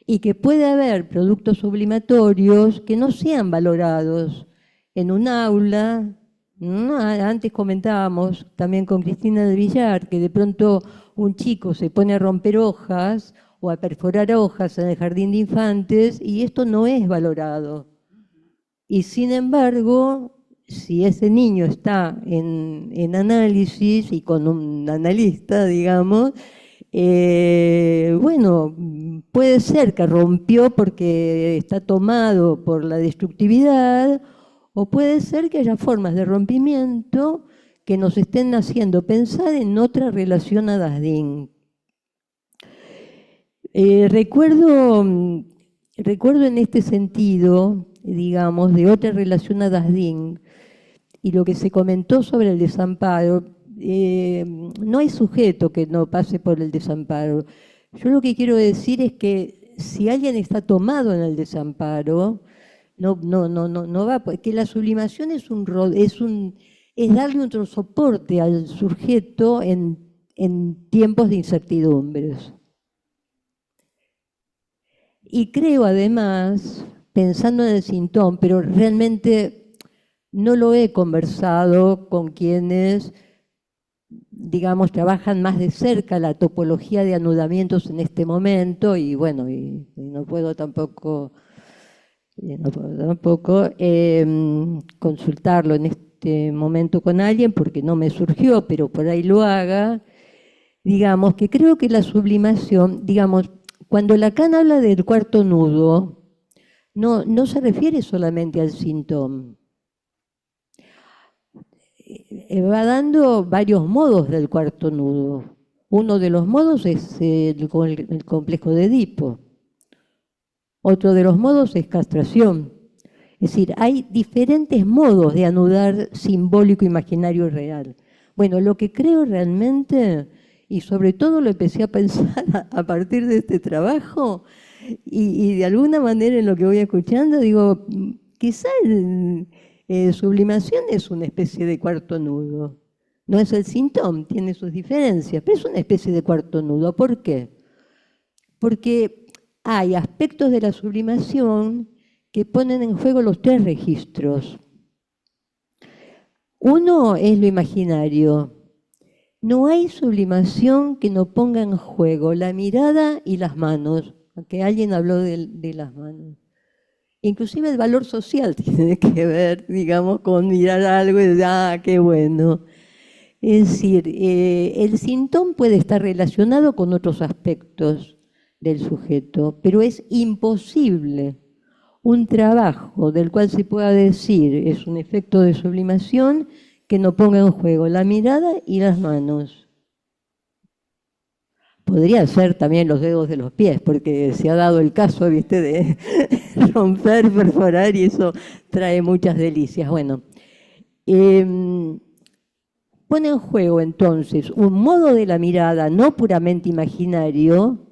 y que puede haber productos sublimatorios que no sean valorados en un aula. Antes comentábamos también con Cristina del Villar que de pronto un chico se pone a romper hojas o a perforar hojas en el jardín de infantes y esto no es valorado. Y sin embargo, si ese niño está en análisis y con un analista, digamos, bueno, puede ser que rompió porque está tomado por la destructividad, o puede ser que haya formas de rompimiento que nos estén haciendo pensar en otra relación a Dasdin. Recuerdo en este sentido, digamos, de otra relación a Dasdin, y lo que se comentó sobre el desamparo. No hay sujeto que no pase por el desamparo. Yo lo que quiero decir es que si alguien está tomado en el desamparo, no va, porque la sublimación es darle otro soporte al sujeto en tiempos de incertidumbres. Y creo además, pensando en el Sintón, pero realmente no lo he conversado con quienes, digamos, trabajan más de cerca la topología de anudamientos en este momento, y bueno, y no puedo tampoco consultarlo en este momento con alguien porque no me surgió, pero por ahí lo haga. Digamos que creo que la sublimación, digamos, cuando Lacan habla del cuarto nudo, no se refiere solamente al síntoma. Va dando varios modos del cuarto nudo. Uno de los modos es el complejo de Edipo. Otro de los modos es castración. Es decir, hay diferentes modos de anudar simbólico, imaginario y real. Bueno, lo que creo realmente, y sobre todo lo empecé a pensar a partir de este trabajo, y de alguna manera en lo que voy escuchando, digo, quizá sublimación es una especie de cuarto nudo. No es el síntoma, tiene sus diferencias, pero es una especie de cuarto nudo. ¿Por qué? Porque hay aspectos de la sublimación que ponen en juego los tres registros. Uno es lo imaginario. No hay sublimación que no ponga en juego la mirada y las manos, aunque alguien habló de las manos. Inclusive el valor social tiene que ver, digamos, con mirar algo y decir, ah, qué bueno. Es decir, el síntoma puede estar relacionado con otros aspectos del sujeto, pero es imposible un trabajo del cual se pueda decir es un efecto de sublimación que no ponga en juego la mirada y las manos. Podría ser también los dedos de los pies, porque se ha dado el caso, ¿viste?, de romper, perforar, y eso trae muchas delicias. Bueno, pone en juego entonces un modo de la mirada no puramente imaginario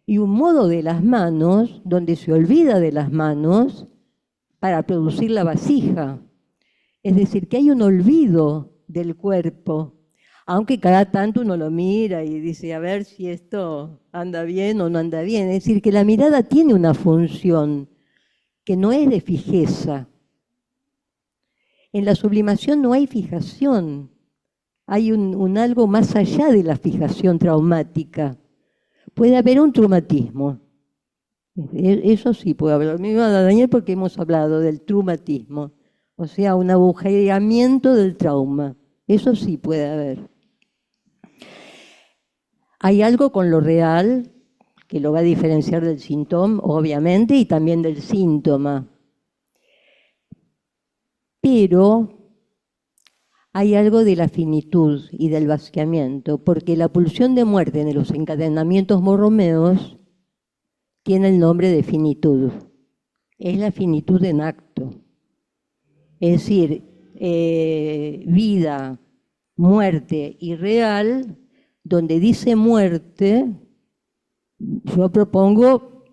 y un modo de las manos donde se olvida de las manos para producir la vasija. Es decir, que hay un olvido del cuerpo, aunque cada tanto uno lo mira y dice, a ver si esto anda bien o no anda bien. Es decir, que la mirada tiene una función que no es de fijeza. En la sublimación no hay fijación. Hay un algo más allá de la fijación traumática. Puede haber un traumatismo. Eso sí puede haber. Me iba a Daniel porque hemos hablado del traumatismo. O sea, un agujereamiento del trauma. Eso sí puede haber. Hay algo con lo real que lo va a diferenciar del síntoma, obviamente, y también del síntoma. Pero hay algo de la finitud y del vaciamiento, porque la pulsión de muerte en los encadenamientos borromeos tiene el nombre de finitud. Es la finitud en acto. Es decir, vida, muerte y real, donde dice muerte, yo propongo,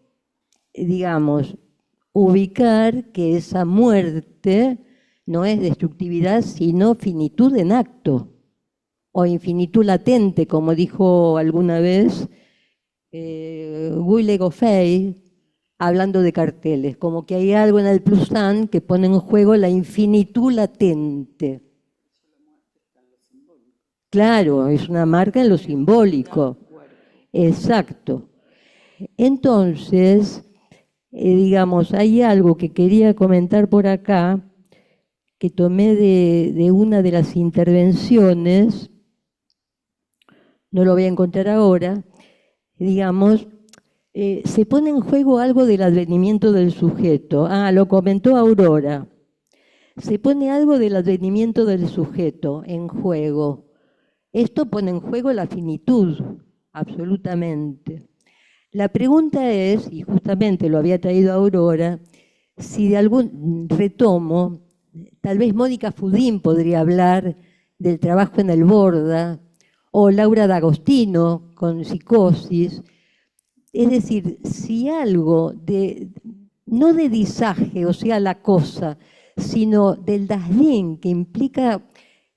digamos, ubicar que esa muerte no es destructividad, sino finitud en acto, o infinitud latente, como dijo alguna vez Guy Legoffey, hablando de carteles, como que hay algo en el Plusán que pone en juego la infinitud latente. Claro, es una marca en lo simbólico. Exacto. Entonces, digamos, hay algo que quería comentar por acá, que tomé de una de las intervenciones, no lo voy a encontrar ahora, digamos, se pone en juego algo del advenimiento del sujeto. Ah, lo comentó Aurora. Se pone algo del advenimiento del sujeto en juego. Esto pone en juego la finitud, absolutamente. La pregunta es, y justamente lo había traído Aurora, si de algún retomo, tal vez Mónica Fudín podría hablar del trabajo en el Borda, o Laura D'Agostino con psicosis. Es decir, si algo de, no de disaje, o sea, la cosa, sino del desdén que implica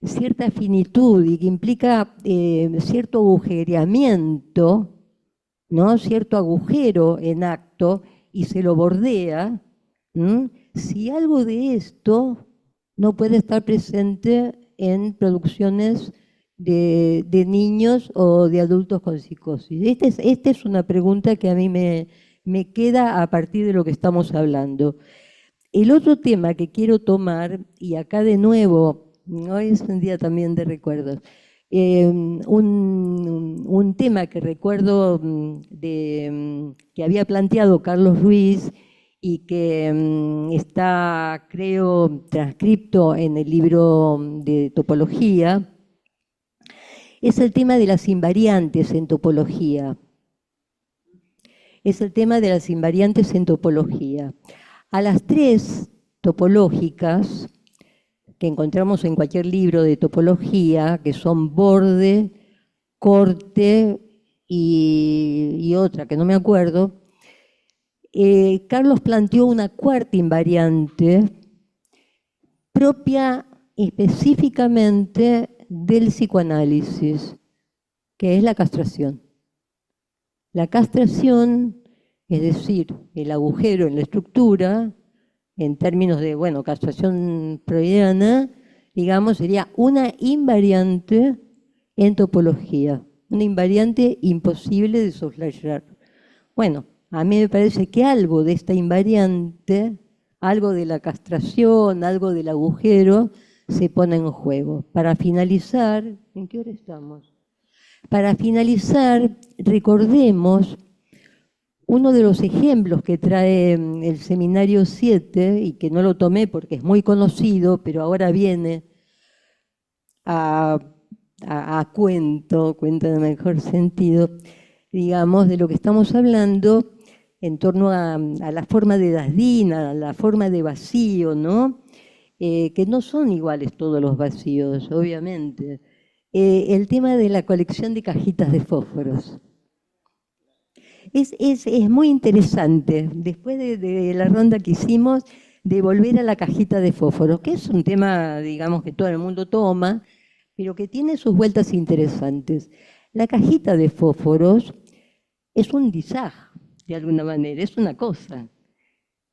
cierta finitud y que implica cierto agujereamiento, ¿no?, cierto agujero en acto, y se lo bordea, si algo de esto no puede estar presente en producciones de niños o de adultos con psicosis. Esta es una pregunta que a mí me queda a partir de lo que estamos hablando. El otro tema que quiero tomar, y acá de nuevo, hoy es un día también de recuerdos, un tema que recuerdo que había planteado Carlos Ruiz y que está, creo, transcripto en el libro de topología, es el tema de las invariantes en topología. es el tema de las invariantes en topología. A las tres topológicas que encontramos en cualquier libro de topología, que son borde, corte y otra que no me acuerdo, Carlos planteó una cuarta invariante propia específicamente del psicoanálisis, que es la castración. La castración, es decir, el agujero en la estructura, en términos de, bueno, castración freudiana, digamos, sería una invariante en topología, una invariante imposible de soslayar. Bueno, a mí me parece que algo de esta invariante, algo de la castración, algo del agujero, se pone en juego. Para finalizar, ¿en qué hora estamos? Para finalizar, recordemos uno de los ejemplos que trae el Seminario 7, y que no lo tomé porque es muy conocido, pero ahora viene a cuento en el mejor sentido, digamos, de lo que estamos hablando en torno a la forma de Dasdina, a la forma de vacío, ¿no? Que no son iguales todos los vacíos, obviamente. El tema de la colección de cajitas de fósforos. Es muy interesante, después de la ronda que hicimos, de volver a la cajita de fósforos, que es un tema, digamos, que todo el mundo toma, pero que tiene sus vueltas interesantes. La cajita de fósforos es un disaj, de alguna manera, es una cosa.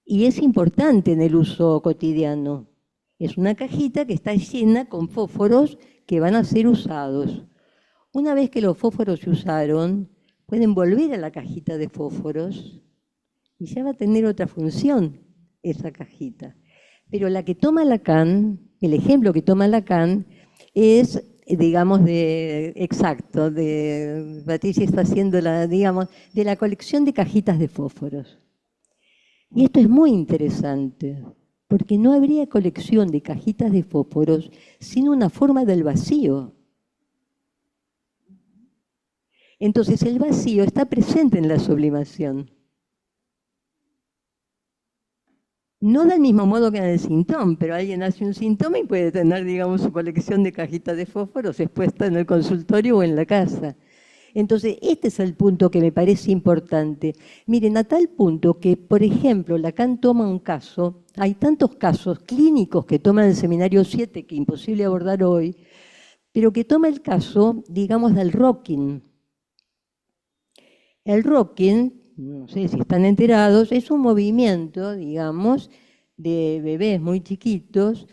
Y es importante en el uso cotidiano. Es una cajita que está llena con fósforos que van a ser usados. Una vez que los fósforos se usaron, pueden volver a la cajita de fósforos y ya va a tener otra función esa cajita. Pero la que toma Lacan, el ejemplo que toma Lacan, es, digamos, exacto, Patricia está haciendo digamos, de la colección de cajitas de fósforos. Y esto es muy interesante, porque no habría colección de cajitas de fósforos sin una forma del vacío. Entonces el vacío está presente en la sublimación. No del mismo modo que en el sintón, pero alguien hace un síntoma y puede tener, digamos, su colección de cajitas de fósforos expuesta en el consultorio o en la casa. Entonces, este es el punto que me parece importante. Miren, a tal punto que, por ejemplo, Lacan toma un caso, hay tantos casos clínicos que toma el Seminario 7 que es imposible abordar hoy, pero que toma el caso, digamos, del rocking. El rocking, no sé si están enterados, es un movimiento, digamos, de bebés muy chiquitos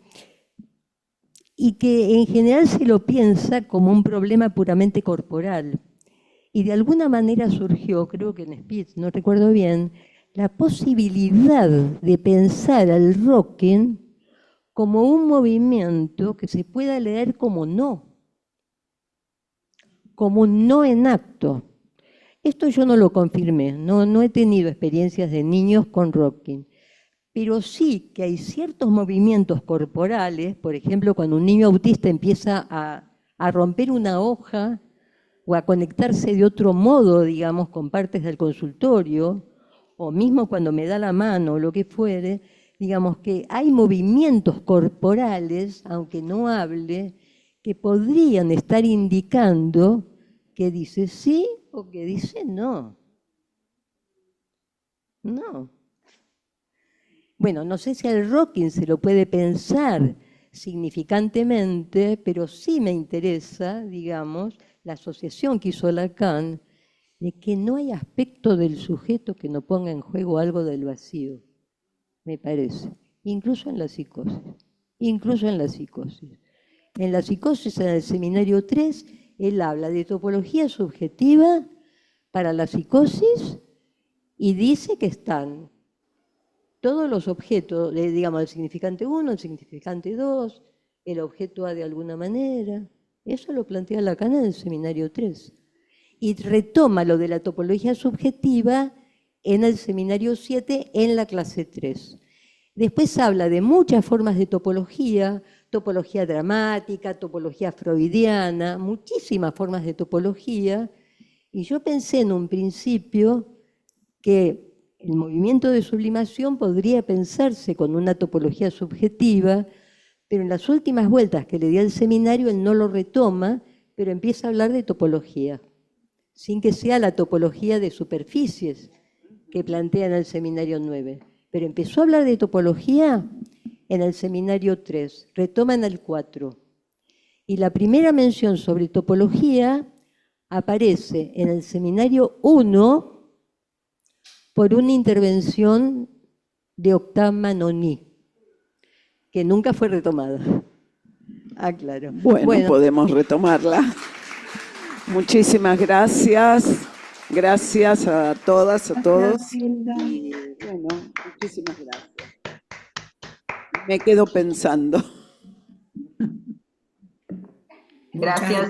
y que en general se lo piensa como un problema puramente corporal. Y de alguna manera surgió, creo que en Spitz, no recuerdo bien, la posibilidad de pensar al rocking como un movimiento que se pueda leer como un no en acto. Esto yo no lo confirmé, no he tenido experiencias de niños con rocking, pero sí que hay ciertos movimientos corporales, por ejemplo, cuando un niño autista empieza a romper una hoja o a conectarse de otro modo, digamos, con partes del consultorio, o mismo cuando me da la mano o lo que fuere, digamos que hay movimientos corporales, aunque no hable, que podrían estar indicando que dice sí o que dice no. No. Bueno, no sé si al rocking se lo puede pensar significantemente, pero sí me interesa, digamos, la asociación que hizo Lacan de que no hay aspecto del sujeto que no ponga en juego algo del vacío, me parece, incluso en la psicosis. Incluso en la psicosis. En la psicosis, en el Seminario 3, él habla de topología subjetiva para la psicosis y dice que están todos los objetos, digamos, el significante 1, el significante 2, el objeto A de alguna manera. Eso lo plantea Lacan en el Seminario 3. Y retoma lo de la topología subjetiva en el Seminario 7, en la clase 3. Después habla de muchas formas de topología dramática, topología freudiana, muchísimas formas de topología, y yo pensé en un principio que el movimiento de sublimación podría pensarse con una topología subjetiva, pero en las últimas vueltas que le di al seminario él no lo retoma, pero empieza a hablar de topología, sin que sea la topología de superficies que plantea en el seminario 9. Pero empezó a hablar de topología en el seminario 3, retoma en el 4. Y la primera mención sobre topología aparece en el seminario 1 por una intervención de Octave Manoni, que nunca fue retomada. Ah, claro. Bueno, podemos retomarla. Muchísimas gracias. Gracias a todas, a todos. Y bueno, muchísimas gracias. Me quedo pensando. Gracias.